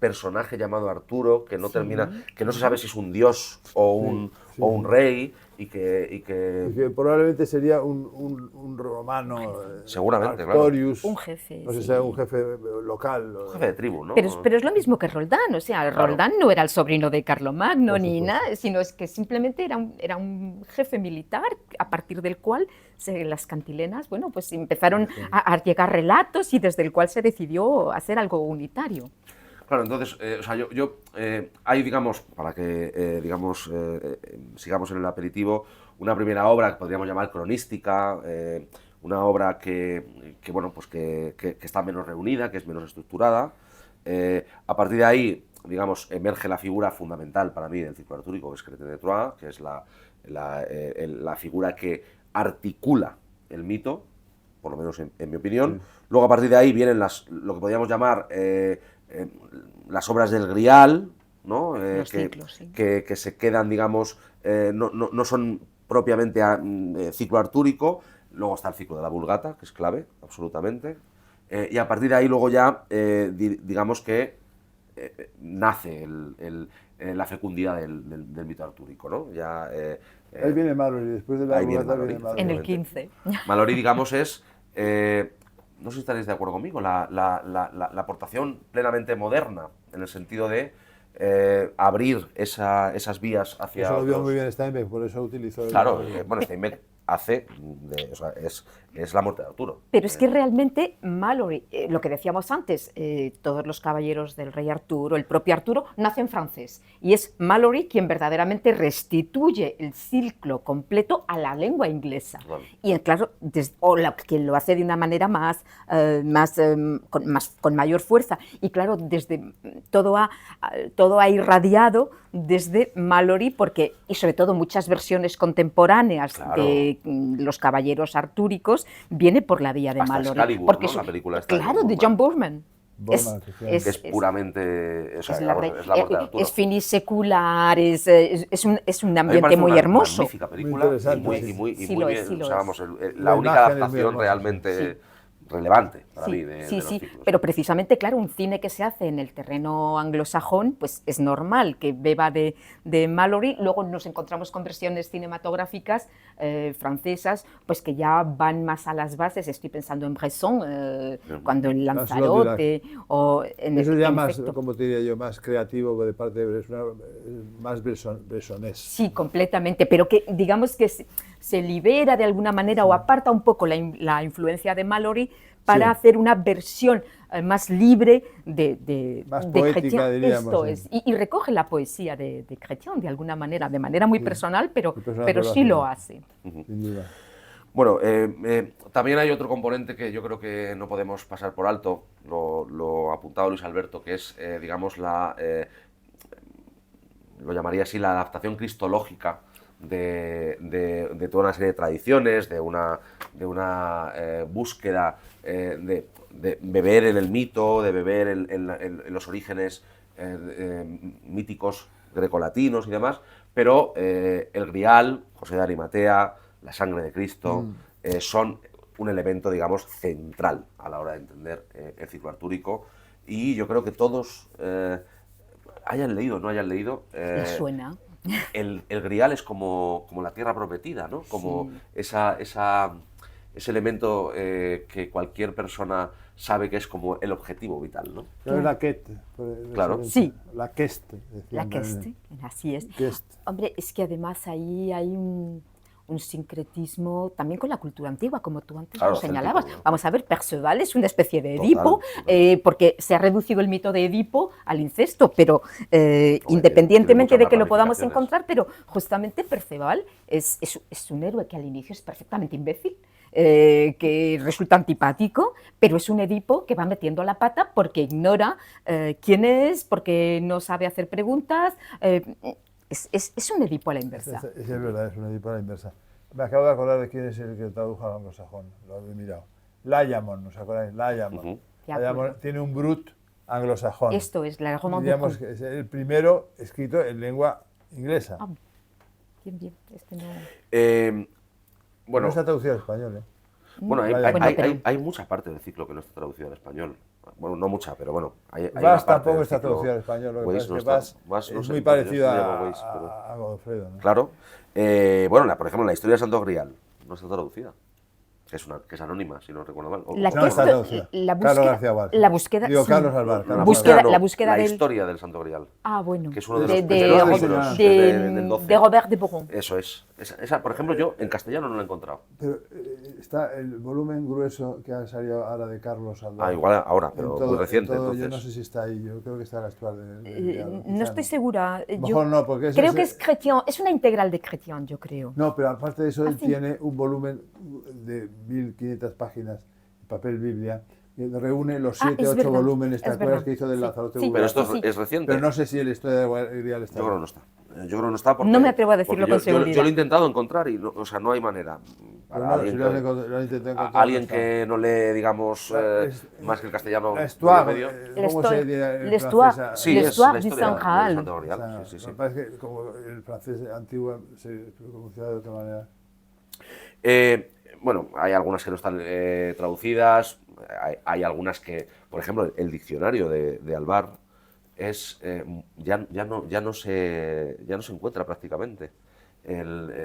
personaje llamado Arturo que no que no se sabe si es un dios o un rey y que probablemente sería un romano, seguramente, Artorius, Un jefe, no sé sí. si era un jefe local. un jefe de tribu, ¿no? Pero es lo mismo que Roldán, o sea, Claro. Roldán no era el sobrino de Carlomagno Por ni supuesto. nada, sino es que simplemente era un jefe militar a partir del cual las cantilenas, bueno, pues empezaron a llegar relatos y desde el cual se decidió hacer algo unitario. Claro, entonces, o sea, hay, digamos, para que, digamos, sigamos en el aperitivo, una primera obra que podríamos llamar cronística, una obra bueno, pues que está menos reunida, que es menos estructurada. A partir de ahí, digamos, emerge la figura fundamental para mí del ciclo artúrico, que es Cretien de Troyes, que es la figura que articula el mito, por lo menos en mi opinión. Sí. Luego, a partir de ahí vienen lo que podríamos llamar las obras del Grial, ¿no? Los ciclos, sí. que se quedan, digamos, no son propiamente ciclo artúrico. Luego está el ciclo de la Vulgata, que es clave, absolutamente. Y a partir de ahí luego ya, digamos que nace la fecundidad del mito artúrico, ¿no? Ya, Ahí viene Malory, después de la ahí viene Vulgata Malory. viene Malory. En el 15. Malory, digamos, es, no sé si estaréis de acuerdo conmigo, la aportación plenamente moderna, en el sentido de abrir esas vías hacia Eso lo vio otros. muy bien Steinbeck, por eso utilizó... Claro, bueno, Steinbeck hace, o sea, es la muerte de Arturo. Pero es que realmente Malory, lo que decíamos antes, todos los caballeros del rey Arturo, el propio Arturo, nace en francés. Y es Malory quien verdaderamente restituye el ciclo completo a la lengua inglesa. Vale. Y claro, quien lo hace de una manera con mayor fuerza. Y claro, desde todo ha irradiado desde Malory, y sobre todo muchas versiones contemporáneas Claro. de los caballeros artúricos, viene por la vía de Hasta Malory. Excalibur, Porque ¿no? La película esta de claro, de Boorman. John Boorman. Boorman, efectivamente. Que es puramente, o sea, es la es la muerte de Arturo. es finisecular, es un A mí me ambiente parece muy una hermoso. magnífica película Muy interesante, y muy sí. Sí muy lo es, bien, sí lo o sea, es. vamos, La la única imagen es muy adaptación hermosa, realmente sí. relevante para Sí, mí de sí, los sí, ciclos. pero precisamente, claro, un cine que se hace en el terreno anglosajón, pues es normal que beba de Malory. Luego nos encontramos con versiones cinematográficas francesas, pues que ya van más a las bases. Estoy pensando en Bresson, cuando el Lanzarote, o Eso ya en más, efecto. como te diría yo, más creativo de parte de Bresson, más bresonés. Sí, completamente, pero que digamos que se libera de alguna manera o aparta un poco la influencia de Malory para Sí. hacer una versión más libre de Más de poética, Chrétien. diríamos, Esto sí. es, y recoge la poesía de Chrétien de manera muy Sí. personal, pero, Muy personal, pero pero sí hace lo bien. hace. Sin duda. Bueno, también hay otro componente que yo creo que no podemos pasar por alto, lo ha apuntado Luis Alberto, que es, digamos, lo llamaría así, la adaptación cristológica de toda una serie de tradiciones, de una búsqueda de beber en el mito, de beber en los orígenes míticos grecolatinos y demás, pero el Grial, José de Arimatea, la sangre de Cristo, son un elemento, digamos, central a la hora de entender el ciclo artúrico, y yo creo que todos, hayan leído o no hayan leído, Me suena. el Grial es como la tierra prometida, ¿no? Como Sí. ese elemento que cualquier persona sabe que es como el objetivo vital, ¿no? Pero es la quête. Claro. Sí. La queste. La queste, así es. Queste. Hombre, es que además ahí hay un sincretismo también con la cultura antigua, como tú antes Claro, lo señalabas. céltico, ¿no? Vamos a ver, Perceval es una especie de Total, Edipo, total. porque se ha reducido el mito de Edipo al incesto, pero tiene independientemente muchas de que lo más podamos ramificaciones. encontrar, pero justamente Perceval es un héroe que al inicio es perfectamente imbécil, que resulta antipático, pero es un Edipo que va metiendo la pata porque ignora quién es, porque no sabe hacer preguntas. Es un Edipo a la inversa. Es verdad, es una Edipo a la inversa. Me acabo de acordar de quién es el que tradujo al anglosajón, lo he mirado. Layamon, ¿os acordáis? Layamon. Ujú. De acuerdo. Layamon tiene un brut anglosajón. Esto es la Roman Diríamos que es el primero escrito en lengua inglesa. Ah, bien, bien. Este no... Bueno, No está traducido al español, ¿eh? bueno, Bueno, pero- hay mucha parte del ciclo que no está traducida al español. Bueno, no mucha, pero bueno. Hay una Vas parte tampoco del está ciclo- traducido al español, lo que Weiss pasa no es que está- Vas Weiss no es sé, muy yo parecido le llamo Weiss, pero- a Godofredo, ¿no? Claro. Bueno, por ejemplo, la historia de Santo Grial no está traducida. Que es anónima, si no recuerdo mal. La No está traducida. Carlos García Valls. la búsqueda, Digo, sí. Carlos Alvar. Carlos Búsqueda- Alvar. la búsqueda la del- historia del Santo Grial. Ah, bueno. Que es uno de de, los de, primeros Ro- libros del 12. de Robert de Boron. Eso es. Esa, por ejemplo, yo en castellano no la he encontrado. Pero está el volumen grueso que ha salido ahora de Carlos Alvar. Ah, igual ahora, En pero todo- muy reciente. en todo, Entonces. yo no sé si está ahí, yo creo que está en la actual. No estoy segura. Mejor no, porque es creo ese- que es Chrétien, es una integral de Chrétien, yo creo. No, pero aparte de eso, él sí. tiene un volumen de 1500 páginas, papel Biblia, que reúne los 7 es 8 verdad, volúmenes, ¿te es acuerdas verdad. que hizo del Sí, Lanzarote? sí. Pero esto Sí. es reciente. Pero no sé si la historia de Grial está. Yo creo que no está. Yo creo que no está porque. No me atrevo a decirlo porque con yo seguridad. lo he intentado encontrar y no, o sea, no hay manera. Pero Para no, alguien si que- lo han intentado encontrar. alguien no está. que no lee, digamos, Es- más que el castellano. La Histoire, medio. ¿cómo se diría en L'histoire- francés? Sí, es L'histoire la du historia Saint del Graal. Santo O Grial. sea, Sí, sí, sí. me parece que como el francés antiguo se pronunciaba de otra manera. Bueno, hay algunas que no están traducidas, hay algunas que, por ejemplo, el diccionario de Alvar ya no se encuentra prácticamente.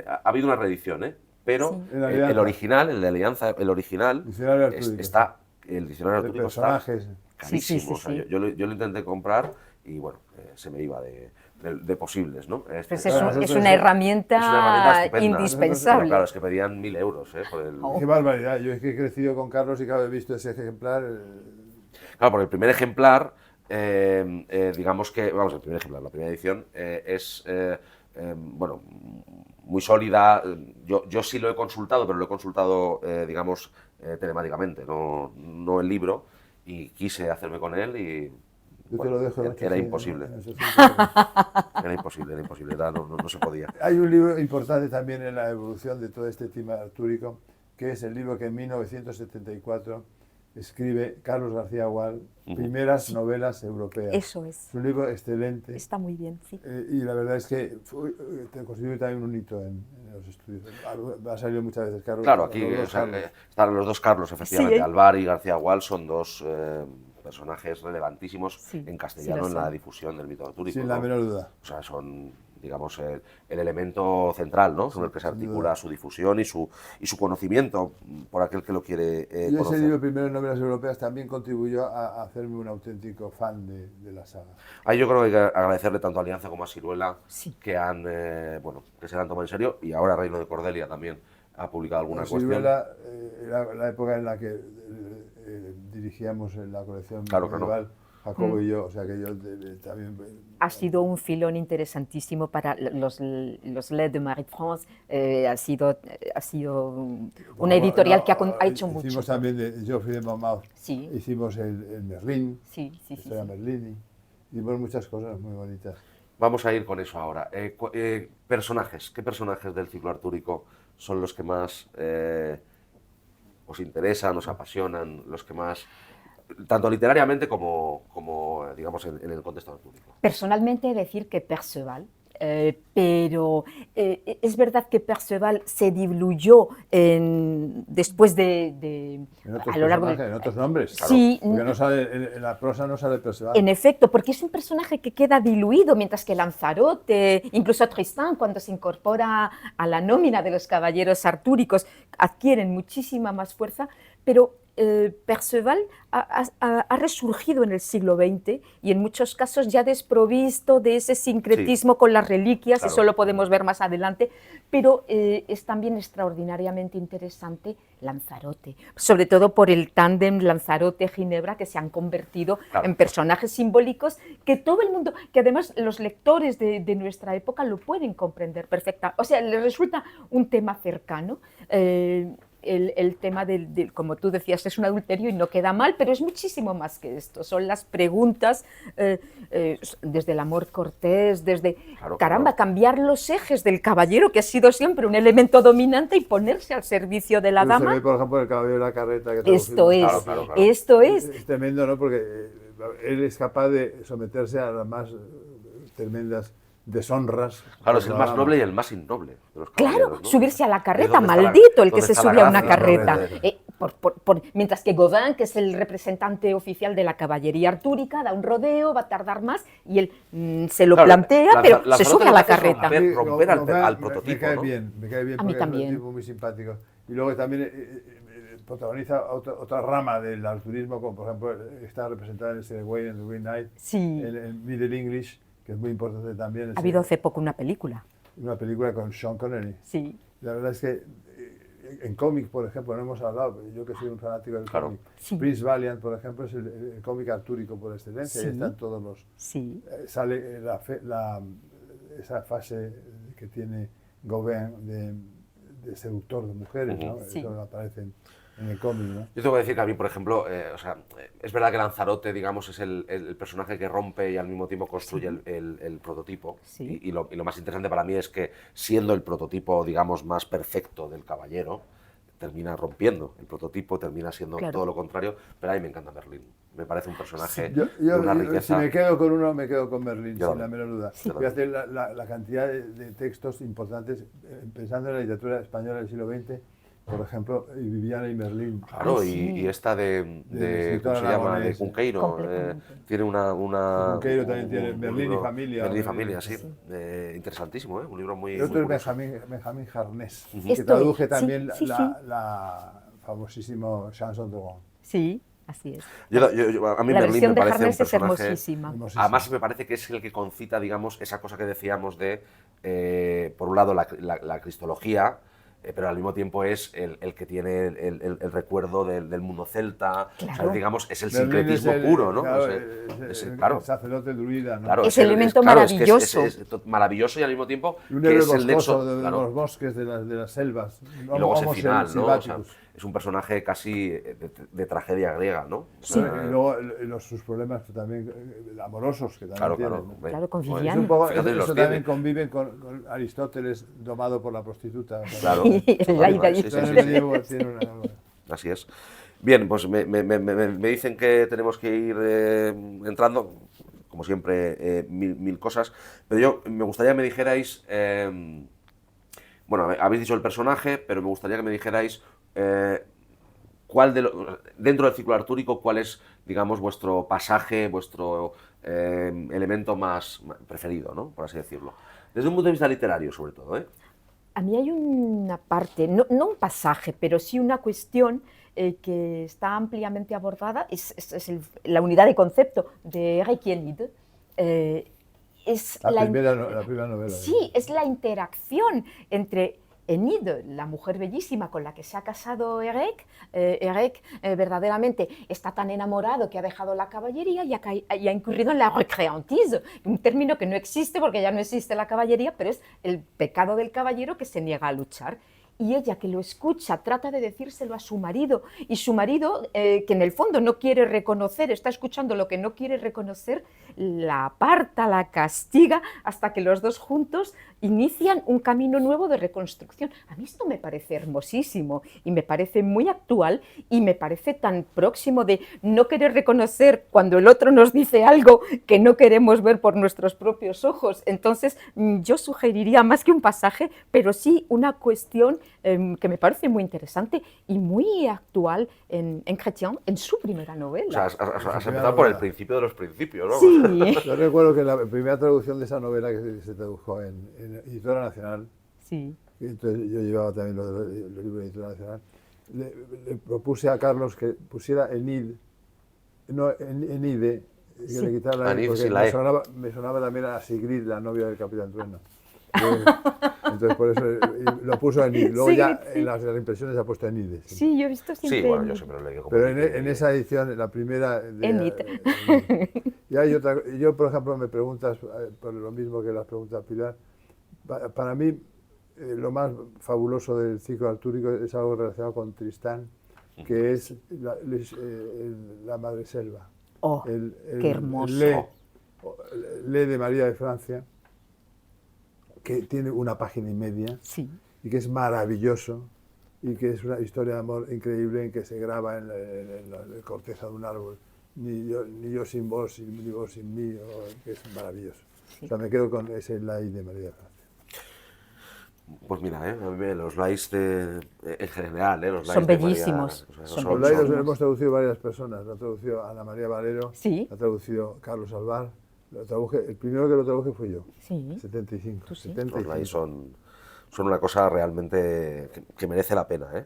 Ha habido una reedición, pero Sí. El Alianza. el original, el de Alianza, el original, Diccionario artúrico. está, el diccionario De artúrico está personajes. carísimo. Sí, sí, sí, O sea, sí. yo lo intenté comprar y bueno, se me iba de... de posibles, ¿no? Pues Claro, es nosotros una es- herramienta, es una herramienta estupenda. indispensable. Pero claro, es que pedían 1.000 euros por el... Oh. Qué barbaridad. Yo es que he crecido con Carlos y cada vez he visto ese ejemplar. Claro, porque el primer ejemplar, digamos que, vamos, el primer ejemplar, la primera edición, es, bueno, muy sólida. Yo sí lo he consultado, pero lo he consultado, digamos, telemáticamente, no el libro, y quise hacerme con él y... Yo te bueno, lo dejo en era 800, imposible, en 800. era imposible, no se podía. Hay un libro importante también en la evolución de todo este tema artúrico, que es el libro que en 1974 escribe Carlos García Gual, Primeras novelas europeas. Eso es. Es un libro excelente. Está muy bien, sí. Y la verdad es que te constituye también un hito en los estudios. Ha salido muchas veces Carlos. Claro, aquí los dos o sea, Carlos. están los dos Carlos, efectivamente. Sí, Alvar y García Gual son dos personajes relevantísimos Sí, en sí castellano lo en la son. difusión del mito artúrico. Sin la ¿no? menor duda. O sea, son, digamos, el elemento central, ¿no? Sobre el que se sin articula duda. su difusión y su conocimiento por aquel que lo quiere Y ese conocer. libro, Primeras novelas europeas, también contribuyó a hacerme un auténtico fan de la saga. Ahí yo creo que hay que agradecerle tanto a Alianza como a Siruela Sí. que han, bueno, que se la han tomado en serio, y ahora Reino de Cordelia también ha publicado alguna La cuestión. Siruela era la época en la que dirigíamos la colección Claro, claro. medieval, Jacobo y yo, o sea que yo también... Ha sido un filón interesantísimo para los LED de Marie-France. Ha sido una editorial que ha hecho mucho. Hicimos también de Geoffrey de Monmouth, Sí. hicimos el Merlín, Sí, sí, sí. Historia sí. Merlini, hicimos muchas cosas muy bonitas. Vamos a ir con eso ahora. Personajes. ¿Qué personajes del ciclo artúrico son los que más os interesan, os apasionan, los que más, tanto literariamente como digamos, en el contexto artúrico? Personalmente, he de decir que Perceval, pero es verdad que Perceval se diluyó después En otros a lo largo personajes, en otros nombres. Sí, Porque no sale, en la prosa no sale Perceval. en efecto, porque es un personaje que queda diluido, mientras que Lanzarote, incluso Tristán, cuando se incorpora a la nómina de los caballeros artúricos, adquieren muchísima más fuerza, pero Perceval ha resurgido en el siglo XX y en muchos casos ya desprovisto de ese sincretismo con las reliquias, claro. eso lo podemos ver más adelante, pero es también extraordinariamente interesante Lanzarote, sobre todo por el tándem Lanzarote-Ginebra, que se han convertido Claro. en personajes simbólicos que todo el mundo, que además los lectores de nuestra época lo pueden comprender perfectamente, o sea, les resulta un tema cercano. El tema como tú decías, es un adulterio y no queda mal, pero es muchísimo más que esto. Son las preguntas desde el amor cortés, desde, Claro, caramba, claro. cambiar los ejes del caballero, que ha sido siempre un elemento dominante, y ponerse al servicio de la Pero se dama. ve, por ejemplo, el caballero de la carreta. Que Esto es, Claro, claro, claro. esto es. Es tremendo, ¿no? Porque él es capaz de someterse a las más tremendas deshonras. Claro, es el por la más dama. noble y el más innoble de los Claro, caballeros, ¿no? subirse a la ¿Y carreta, dónde está maldito el que dónde se está la sube a una gracia? carreta. ¿Dónde- Mientras que Gaudin, que es el representante oficial de la caballería artúrica, da un rodeo, va a tardar más, y él se lo Claro, plantea, pero se Lanzarote sube a lo la hace carreta. romper Gaudin al me prototipo, cae ¿no? bien, me cae bien A mí porque también. es un tipo muy simpático. Y luego también protagoniza otra rama del arturismo, como por ejemplo está representada en ese Wayne and the Green Knight, Sí. en Middle English, que es muy importante también. Ha habido hace poco una película. Una película con Sean Connery. Sí. La verdad es que en cómic, por ejemplo, no hemos hablado, yo que soy un fanático del Claro. cómic, Sí. Prince Valiant, por ejemplo, es el cómic artúrico por excelencia, Sí. y están todos los... Sí. sale esa fase que tiene Gauvin de seductor de mujeres, ¿no? Ujú. Sí. Eso aparece en el cómic, ¿no? Yo tengo que decir que a mí, por ejemplo, o sea, es verdad que Lanzarote, digamos, es el personaje que rompe y al mismo tiempo construye el prototipo. Sí. Y lo más interesante para mí es que, siendo el prototipo, digamos, más perfecto del caballero, termina rompiendo el prototipo, termina siendo Claro. todo lo contrario. Pero a mí me encanta Merlín. Me parece un personaje Yo, de una si riqueza. me quedo con uno, me quedo con Merlín, Yo sin la también. menor duda. Yo Voy a hacer la cantidad de textos importantes, pensando en la literatura española del siglo XX, por ejemplo, y Viviana y Merlín. Claro, Ay, sí. y esta de escritor ¿cómo se llama? De aragonés, Cunqueiro. Completamente. Tiene una Cunqueiro también tiene un Merlín y libro- familia. Merlín y familia, sí. Sí. Interesantísimo, ¿eh? Un libro muy. El otro muy es curioso. Benjamín Jarnés, Ujú. que Esto traduje es, sí, también sí, sí. la famosísimo Chanson de Rouen. Sí. Así es. A mí La Merlín versión me de parece un Harness es personaje... hermosísima. Además me parece que es el que concita, digamos, esa cosa que decíamos de, por un lado, la cristología, pero al mismo tiempo es el que tiene el recuerdo del mundo celta, o sea, Claro. digamos, es el Merlín sincretismo es puro, ¿no? Claro, Claro. el sacerdote druida, ¿no? Claro, Ese elemento claro, maravilloso. es maravilloso y al mismo tiempo Y un que héroe es el boscoso nexo, de claro. los bosques, de las selvas. Y luego ese Homo final, ¿no? O sea, silvaticus. es un personaje casi de tragedia griega, ¿no? O Sí. sea, Y luego sus problemas también amorosos que también claro, tienen. claro. ¿no? hombre. Claro, con Pues, Vivian. Es un poco, fíjate, eso los también tiene. conviven con Aristóteles domado por la prostituta. O sea, Claro. Sí, la ida y Sí, sí, todo el sí, sí. medievo tiene una... Así es. Bien, pues me dicen que tenemos que ir entrando, como siempre, mil cosas, pero yo me gustaría que me dijerais, bueno, habéis dicho el personaje, pero me gustaría que me dijerais dentro del ciclo artúrico, cuál es, digamos, vuestro pasaje, vuestro elemento más preferido, ¿no? Por así decirlo. Desde un punto de vista literario, sobre todo, ¿eh? A mí hay una parte, no un pasaje, pero sí una cuestión que está ampliamente abordada, es la unidad de concepto de Eric Enid. Es La primera novela. Sí, es la interacción entre Enid, la mujer bellísima con la que se ha casado Eric. Eric verdaderamente está tan enamorado que ha dejado la caballería y ha incurrido en la recreantise, un término que no existe porque ya no existe la caballería, pero es el pecado del caballero que se niega a luchar. Y ella, que lo escucha, trata de decírselo a su marido, y su marido, que en el fondo no quiere reconocer, está escuchando lo que no quiere reconocer, la aparta, la castiga, hasta que los dos juntos inician un camino nuevo de reconstrucción. A mí esto me parece hermosísimo, y me parece muy actual, y me parece tan próximo de no querer reconocer cuando el otro nos dice algo que no queremos ver por nuestros propios ojos. Entonces, yo sugeriría más que un pasaje, pero sí una cuestión que me parece muy interesante y muy actual en Chrétien, en su primera novela. O sea, has empezado por el principio de los principios, ¿no? Sí. Yo recuerdo que la primera traducción de esa novela que se tradujo en Editora Nacional, Sí. y entonces yo llevaba también los libros de Editora Nacional, le propuse a Carlos que pusiera Enid, no Enide, que Sí. le quitara la Enid porque sin la E. me sonaba también a Sigrid, la novia del Capitán Trueno. Entonces por eso lo puso Enid. Luego Sigrid, ya sí. en las impresiones ha puesto Enide. Sí. Sí, yo he visto siempre. Sí, bueno, yo siempre lo he leído como Pero Enid. en esa edición, la primera... Enid. Y hay otra, yo, por ejemplo, me preguntas, por lo mismo que las preguntas Pilar, para mí lo más fabuloso del ciclo artúrico es algo relacionado con Tristán, que es la Madreselva. Oh, qué hermoso. Le de María de Francia, que tiene una página y media, Sí. y que es maravilloso, y que es una historia de amor increíble en que se graba en la corteza de un árbol, ni yo sin vos, ni vos sin mí, que es maravilloso. Sí. O sea, me quedo con ese Lai de María de Francia. Pues mira, a mí los likes en general, los likes Son de María, bellísimos, o sea, son Los Lai los son- hemos traducido varias personas, lo ha traducido Ana María Valero, Sí. lo ha traducido Carlos Alvar, el primero que lo traduje fue yo, Sí. 75. Tú sí. 75. Los likes son una cosa realmente que merece la pena, ¿eh?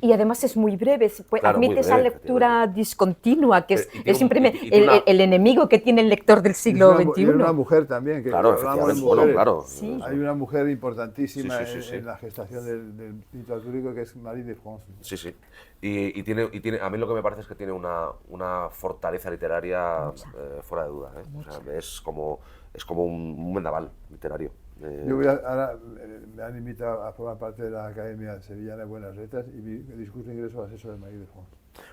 Y además es muy breve, Claro, muy admite esa breve, lectura discontinua, que Y es tiene siempre y tiene una- el enemigo que tiene el lector del siglo Y era una XXI. mujer también, que Claro, hablamos de efectivamente, bueno, mujeres. claro. Sí. Hay una mujer importantísima Sí, sí, sí, sí. en la gestación del mito artúrico, que es Marie de France. Sí, sí. Y tiene, a mí lo que me parece es que tiene una fortaleza literaria fuera de duda, ¿eh? O sea, es como un vendaval literario. Yo ahora me han invitado a formar parte de la Academia Sevillana de Buenas Letras y mi discurso de ingreso va a ser sobre Marie de France.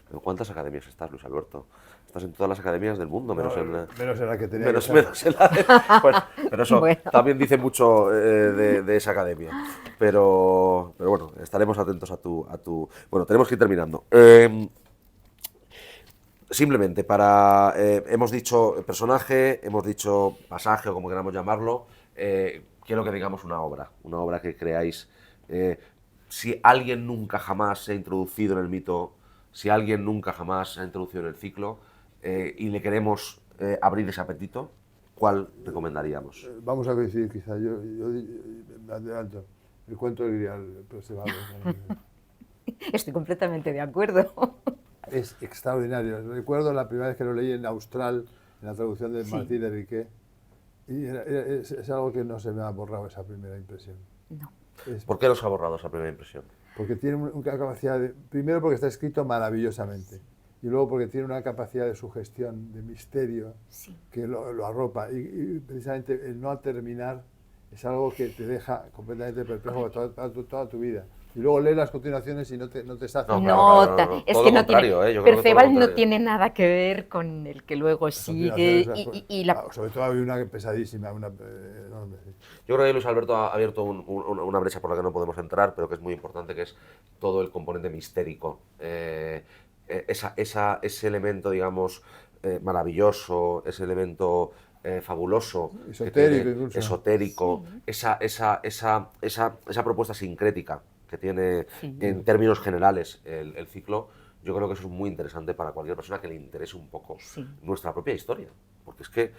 ¿Pero cuántas academias estás, Luis Alberto? Estás en todas las academias del mundo, menos en la... Menos en la que tenía Menos, que estar. menos en la de... Bueno, pero eso Bueno. también dice mucho de esa academia. Pero bueno, estaremos atentos a tu... Bueno, tenemos que ir terminando. Simplemente para... hemos dicho personaje, hemos dicho pasaje o como queramos llamarlo. Quiero que digamos una obra que creáis. Si alguien nunca jamás se ha introducido en el mito, si alguien nunca jamás se ha introducido en el ciclo y le queremos abrir ese apetito, ¿cuál recomendaríamos? Vamos a coincidir quizá, yo me adelanto. El cuento del Grial, Perceval. Estoy completamente de acuerdo. es extraordinario. Recuerdo la primera vez que lo leí en Austral, en la traducción de Sí. Martín de Riquet, y es algo que no se me ha borrado esa primera impresión. No. Es- ¿Por qué nos ha borrado esa primera impresión? porque tiene una capacidad de, primero porque está escrito maravillosamente, y luego porque tiene una capacidad de sugestión, de misterio, Sí. que lo arropa. Y precisamente el no terminar es algo que te deja completamente perplejo toda tu vida. Y luego lees las continuaciones y no te sacia. No, No, claro, es todo que lo no tiene. contrario, yo creo que todo lo Perceval no contrario. tiene nada que ver con el que luego Las sigue continuaciones, y la. sobre todo había una pesadísima, una enorme. Sí. Yo creo que Luis Alberto ha abierto una brecha por la que no podemos entrar, pero que es muy importante, que es todo el componente mistérico. Ese elemento, digamos, maravilloso, ese elemento fabuloso, que Esotérico tiene, incluso. esotérico, esa propuesta sincrética que tiene Sí. en términos generales el ciclo. Yo creo que eso es muy interesante para cualquier persona que le interese un poco Sí. nuestra propia historia. Porque es que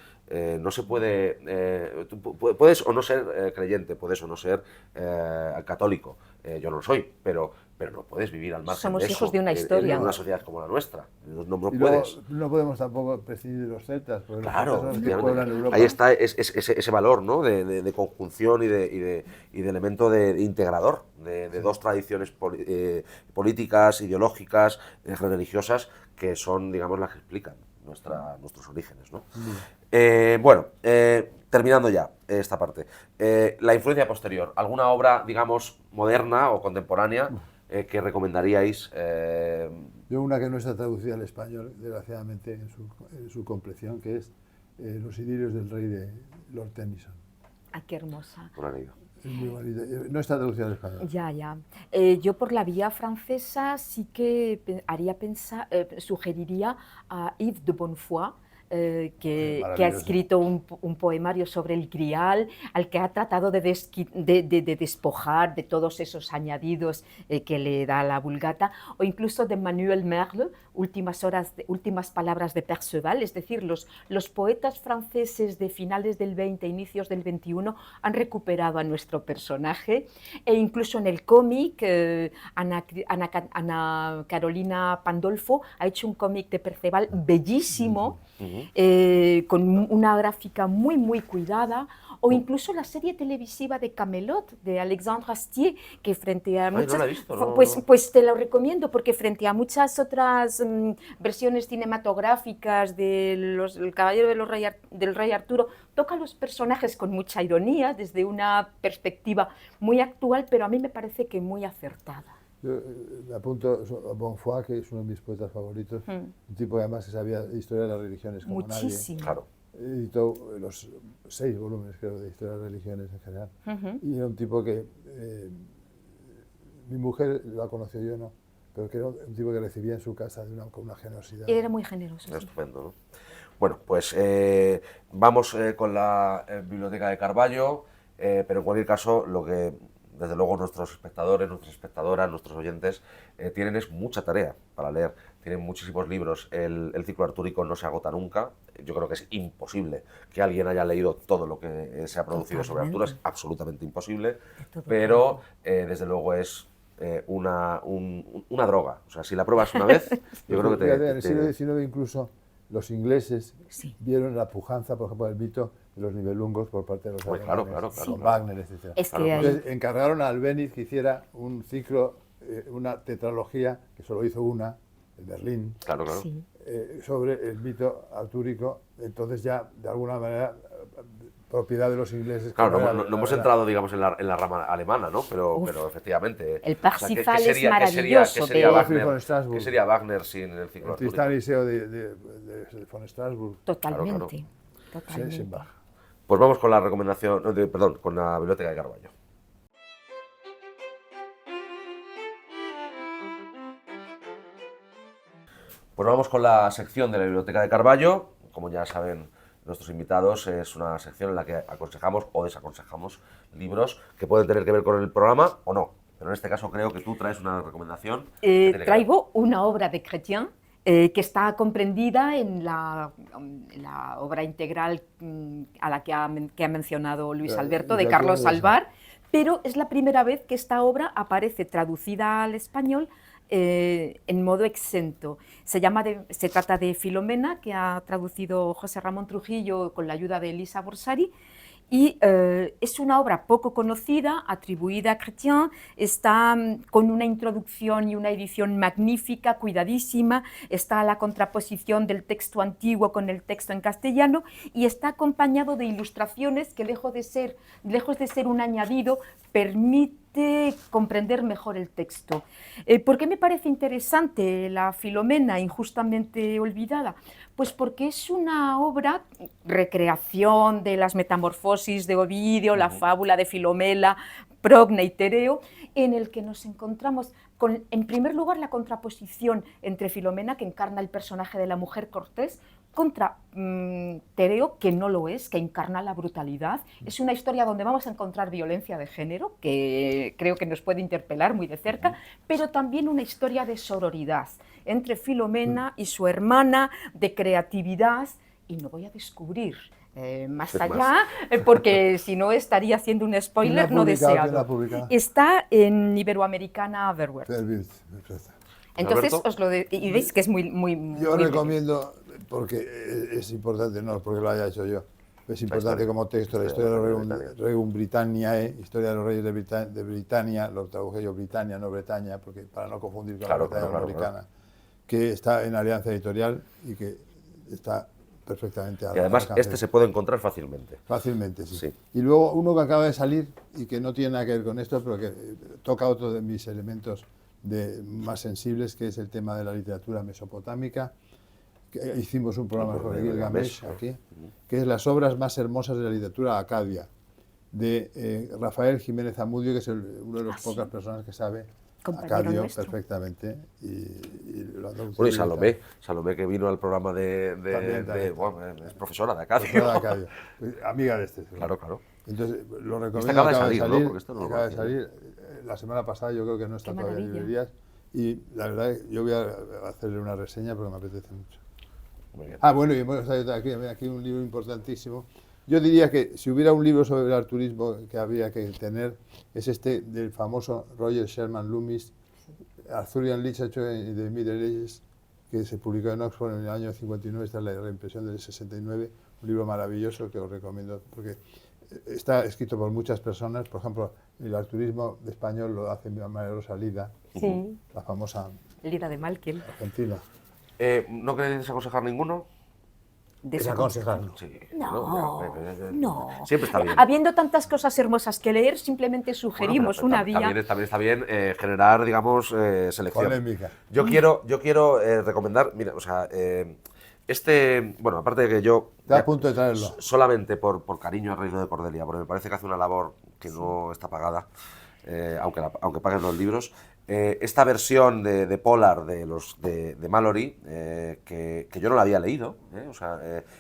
no se puede... tú puedes o no ser creyente, puedes o no ser católico. Yo no lo soy, pero no puedes vivir al margen Somos de eso. hijos de una historia. En una sociedad como la nuestra. No Y puedes. luego no podemos tampoco prescindir de los celtas, porque Claro, los celtas son los que efectivamente. pueblan Europa. Ahí está ese valor, ¿no? de conjunción y de elemento de integrador de dos tradiciones políticas, ideológicas, religiosas, que son, digamos, las que explican nuestros orígenes, ¿no? Bueno, terminando ya esta parte. La influencia posterior. ¿Alguna obra, digamos, moderna o contemporánea que recomendaríais? Yo una que no está traducida al español, desgraciadamente, en su compleción, que es Los idilios del rey de Lord Tennyson. Ay, qué hermosa. No la he leído. Es muy bonita. No está traducida al español. Ya. Yo por la vía francesa sí que sugeriría a Yves de Bonnefoy, que ha Maravilloso. escrito un poemario sobre el Grial, al que ha tratado de despojar de todos esos añadidos que le da la Vulgata, o incluso de Manuel Merle, últimas palabras de Perceval, es decir, los poetas franceses de finales del 20, inicios del 21 han recuperado a nuestro personaje, e incluso en el cómic Ana Carolina Pandolfo ha hecho un cómic de Perceval bellísimo, con una gráfica muy cuidada, o incluso la serie televisiva de Camelot, de Alexandre Astier, que frente a no la he visto, no, pues te lo recomiendo, porque frente a muchas otras versiones cinematográficas del Caballero del Rey Arturo, toca a los personajes con mucha ironía, desde una perspectiva muy actual, pero a mí me parece que muy acertada. Yo me apunto a Bonnefoy, que es uno de mis poetas favoritos, un tipo que además que sabía de historia de las religiones como Muchísimo. Claro. nadie. Editó los 6 volúmenes, creo, de historia de las religiones en general. Y era un tipo que mi mujer la conoció, yo no, pero que era un tipo que recibía en su casa con una generosidad. Era muy generoso. Sí. Estupendo, ¿no? Bueno, pues vamos con la Biblioteca de Carballo, pero en cualquier caso, lo que desde luego nuestros espectadores, nuestras espectadoras, nuestros oyentes tienen es mucha tarea para leer. Tienen muchísimos libros. El ciclo artúrico no se agota nunca. Yo creo que es imposible que alguien haya leído todo lo que se ha producido sobre Arturo. Es absolutamente imposible. Pero desde luego es una droga. O sea, si la pruebas una vez, yo creo que En el siglo XIX incluso los ingleses Sí. vieron la pujanza, por ejemplo, del mito de los Nibelungos por parte de los Hombre, alemanes, claro, con claro. Wagner, etc. Es Claro, que claro. hay- Entonces encargaron a Albéniz que hiciera un ciclo, una tetralogía, que solo hizo una, en Berlín, Claro. sí. sobre el mito artúrico. Entonces ya, de alguna manera, propiedad de los ingleses. Claro, que no hemos entrado, digamos, en la rama alemana, ¿no? Pero efectivamente. El Parsifal ¿qué es sería maravilloso Wagner? Gottfried von Strasbourg. ¿Qué sería Wagner sin el ciclo El Tristán artúrico? y Iseo de von Strasbourg, Totalmente. Schönbach. Pues vamos con la recomendación, perdón, con la Biblioteca de Carballo. Pues vamos con la sección de la Biblioteca de Carballo. Como ya saben nuestros invitados, es una sección en la que aconsejamos o desaconsejamos libros que pueden tener que ver con el programa o no. Pero en este caso creo que tú traes una recomendación. que tiene que ver. Traigo una obra de Chrétien que está comprendida en la obra integral a la que ha mencionado Luis Alberto, de Carlos Alvar, pero es la primera vez que esta obra aparece traducida al español en modo exento. Se trata de Filomena, que ha traducido José Ramón Trujillo con la ayuda de Elisa Borsari, y es una obra poco conocida, atribuida a Chrétien, está con una introducción y una edición magnífica, cuidadísima, está la contraposición del texto antiguo con el texto en castellano y está acompañado de ilustraciones que lejos de ser un añadido, permite comprender mejor el texto. ¿Por qué me parece interesante la Filomena injustamente olvidada? Pues porque es una obra, recreación de las metamorfosis de Ovidio, la fábula de Filomela, Procne y Tereo, en el que nos encontramos con, en primer lugar, la contraposición entre Filomena, que encarna el personaje de la mujer cortés, contra Tereo, que no lo es, que encarna la brutalidad. Es una historia donde vamos a encontrar violencia de género, que creo que nos puede interpelar muy de cerca, pero también una historia de sororidad entre Filomena y su hermana, de creatividad, y no voy a descubrir más allá, porque si no estaría haciendo un spoiler no deseado. Está en Iberoamericana Verwerth. Entonces, y veis que es muy Yo recomiendo, porque es importante, no porque lo haya hecho yo, es importante como texto, la historia de los Regum Britanniae, historia de los reyes de Britania, lo traduje yo Britannia, no Bretaña, porque para no confundir con la Bretaña americana, que está en Alianza Editorial y que está perfectamente y además este se puede encontrar fácilmente. Fácilmente, sí. Y luego uno que acaba de salir y que no tiene nada que ver con esto, pero que toca otro de mis elementos más sensibles, que es el tema de la literatura mesopotámica. Que hicimos un programa sobre Gilgamesh aquí, que es las obras más hermosas de la literatura acadia, de Rafael Jiménez Amudio, que es uno de las pocas personas que sabe acadio perfectamente. Bueno, y Salomé que vino al programa bueno, es profesora de acadio. Amiga de este. Claro, claro. Entonces, lo recomiendo. Acaba de salir, ¿no? Porque esto no acaba de salir. La semana pasada yo creo que no está todavía en librerías. Y la verdad, yo voy a hacerle una reseña porque me apetece mucho. Muy bien. Bueno, y hemos traído aquí un libro importantísimo. Yo diría que si hubiera un libro sobre el arturismo que habría que tener, es este del famoso Roger Sherman Loomis, Arthurian Literature in the Middle Ages, que se publicó en Oxford en el año 59, esta es la reimpresión del 69, un libro maravilloso que os recomiendo, porque está escrito por muchas personas. Por ejemplo, el arturismo español lo hace María Rosa Lida, la famosa Lida de Malkiel, argentina. ¿No queréis aconsejar ninguno? Desaconsejarlo. Sí. No. Siempre está bien. Habiendo tantas cosas hermosas que leer, simplemente sugerimos una vía. También está bien generar, digamos, selección. Polémica. Yo quiero recomendar, mira, o sea, bueno, aparte de que yo... Está a punto de traerlo. Solamente por cariño al Reino de Cordelia, porque me parece que hace una labor que no está pagada, aunque paguen los libros. Esta versión de Pollard de Malory, que yo no la había leído, o sea,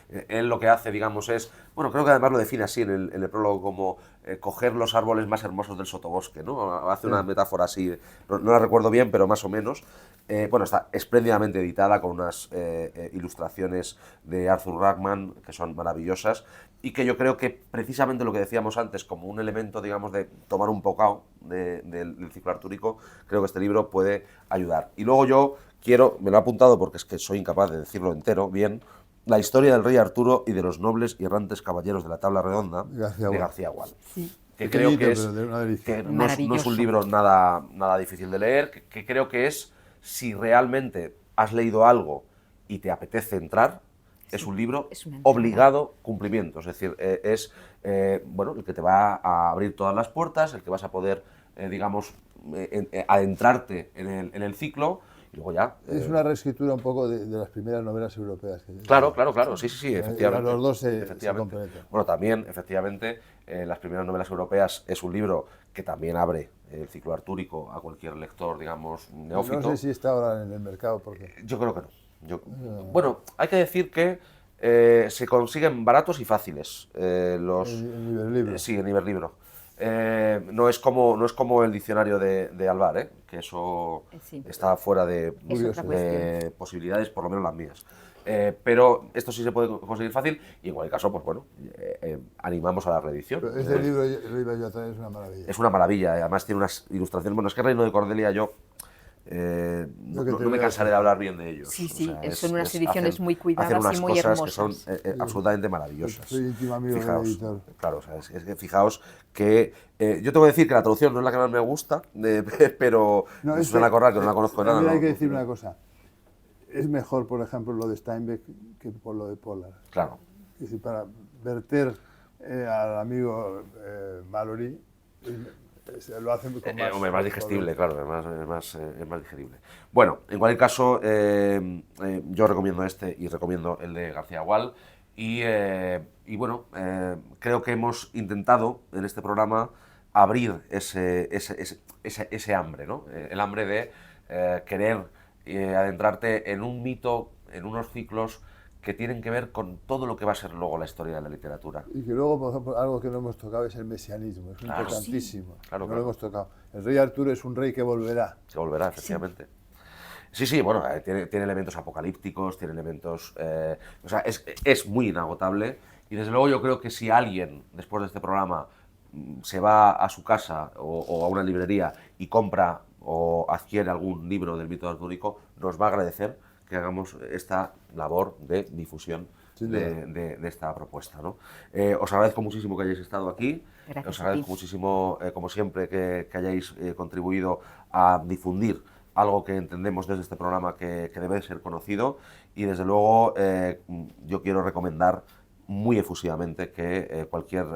él lo que hace, digamos, es, bueno, creo que además lo define así en el prólogo como coger los árboles más hermosos del sotobosque, ¿no? Hace una metáfora así, no la recuerdo bien, pero más o menos. Bueno, está espléndidamente editada con unas ilustraciones de Arthur Rachman que son maravillosas y que yo creo que precisamente lo que decíamos antes, como un elemento, digamos, de tomar un bocado del ciclo artúrico, creo que este libro puede ayudar. Y luego yo me lo he apuntado porque es que soy incapaz de decirlo entero bien, la historia del rey Arturo y de los nobles y errantes caballeros de la tabla redonda de García Gual. Sí. Que creo que no es un libro nada difícil de leer, que creo que es, si realmente has leído algo y te apetece entrar, es un libro obligado cumplimiento. Es decir, es bueno, el que te va a abrir todas las puertas, el que vas a poder, digamos, adentrarte en el ciclo. Y luego ya, es una reescritura un poco de las primeras novelas europeas. Claro, sí, efectivamente. Los dos se complementan. Bueno, también, efectivamente, las primeras novelas europeas es un libro que también abre el ciclo artúrico a cualquier lector, digamos, neófito. No sé si está ahora en el mercado. Porque... Yo creo que no. Bueno, hay que decir que se consiguen baratos y fáciles. En Iberlibro. Sí, en Iberlibro. No es como el diccionario de Alvar, que eso está fuera de posibilidades, por lo menos las mías. Pero esto sí se puede conseguir fácil y en cualquier caso, pues bueno, animamos a la reedición. Pero este libro, lo iba yo a traer, es una maravilla. Es una maravilla, además tiene unas ilustraciones. Bueno, es que Reino de Cordelia yo no, Lo que te no me veo cansaré es- de hablar bien de ellos. Sí, O sí, sea, son unas ediciones muy hacen cuidadas unas y muy cosas que son hermosas. absolutamente maravillosas. Soy íntimo amigo del Fijaos, editor. claro, o sea, es que fijaos que yo tengo que decir que la traducción no es la que más me gusta, pero No, Susana Corral, que no la conozco de nada. también hay no, que no decir quiero- una cosa. Es mejor, por ejemplo, lo de Steinbeck que por lo de Pollard. Claro. Es decir, para verter al amigo Mallory, lo hacen con más... Hombre, más poder. digestible, claro, es más digerible. Bueno, en cualquier caso, yo recomiendo este y recomiendo el de García Gual. Y bueno, creo que hemos intentado en este programa abrir ese hambre, ¿no? El hambre de querer adentrarte en un mito, en unos ciclos que tienen que ver con todo lo que va a ser luego la historia de la literatura. Y que luego, por ejemplo, algo que no hemos tocado es el mesianismo. Es Claro. importantísimo. Claro, no claro. lo hemos tocado. El rey Arturo es un rey que volverá. Se volverá, efectivamente. Sí, sí, bueno, tiene elementos apocalípticos, tiene elementos... o sea, es muy inagotable y desde luego yo creo que si alguien, después de este programa, se va a su casa o a una librería y compra o adquiere algún libro del mito artúrico, nos va a agradecer que hagamos esta labor de difusión Sin duda. de esta propuesta, ¿no? Os agradezco muchísimo que hayáis estado aquí. Gracias Os a agradezco ti. muchísimo, como siempre, que hayáis contribuido a difundir algo que entendemos desde este programa que debe ser conocido y desde luego yo quiero recomendar muy efusivamente que cualquier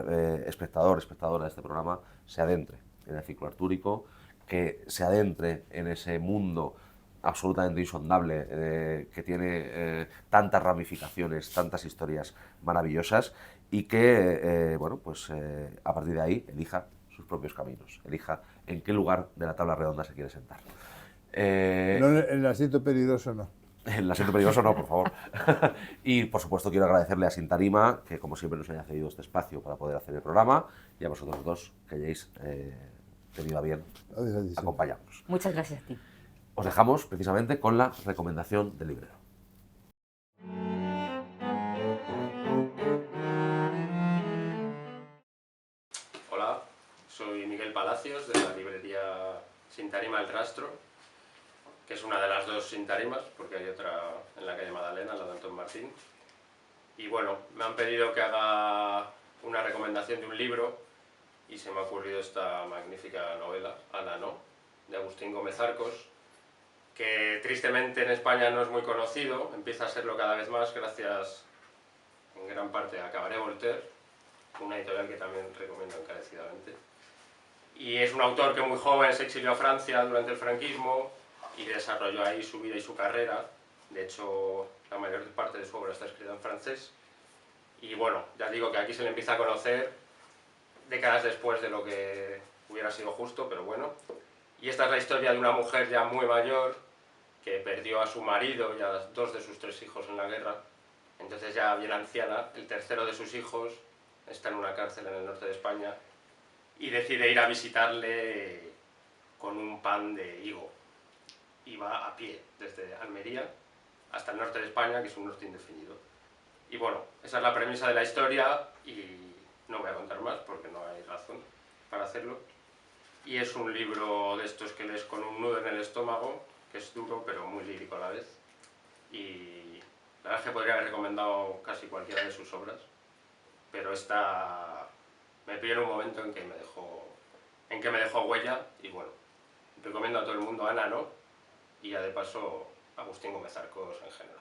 espectadora de este programa se adentre en el ciclo artúrico, que se adentre en ese mundo absolutamente insondable, que tiene tantas ramificaciones, tantas historias maravillosas y que, bueno, pues a partir de ahí elija sus propios caminos, elija en qué lugar de la tabla redonda se quiere sentar. No, en el asiento peligroso no. El asiento peligroso no, por favor. Y por supuesto quiero agradecerle a Sintarima, que como siempre nos haya cedido este espacio para poder hacer el programa, y a vosotros dos que hayáis tenido a bien Adiós. acompañarnos. Muchas gracias a ti. Os dejamos precisamente con la recomendación del librero. Hola, soy Miguel Palacios de la librería Sin Tarima El Rastro, que es una de las dos Sin Tarimas, porque hay otra en la calle Magdalena, la de Antón Martín. Y bueno, me han pedido que haga una recomendación de un libro y se me ha ocurrido esta magnífica novela, Ana no, de Agustín Gómez Arcos, que tristemente en España no es muy conocido, empieza a serlo cada vez más gracias en gran parte a Cabaret Voltaire, una editorial que también recomiendo encarecidamente. Y es un autor que muy joven se exilió a Francia durante el franquismo y desarrolló ahí su vida y su carrera. De hecho, la mayor parte de su obra está escrita en francés. Y bueno, ya digo que aquí se le empieza a conocer décadas después de lo que hubiera sido justo, pero bueno. Y esta es la historia de una mujer ya muy mayor que perdió a su marido y a dos de sus tres hijos en la guerra. Entonces ya bien anciana, el tercero de sus hijos está en una cárcel en el norte de España y decide ir a visitarle con un pan de higo. Y va a pie desde Almería hasta el norte de España, que es un norte indefinido. Y bueno, esa es la premisa de la historia y no voy a contar más porque no hay razón para hacerlo. Y es un libro de estos que lees con un nudo en el estómago, que es duro pero muy lírico a la vez. Y la verdad es que podría haber recomendado casi cualquiera de sus obras, pero esta me pilló en un momento en que me dejó huella y bueno, recomiendo a todo el mundo Ana no y ya de paso Agustín Gómez Arcos en general.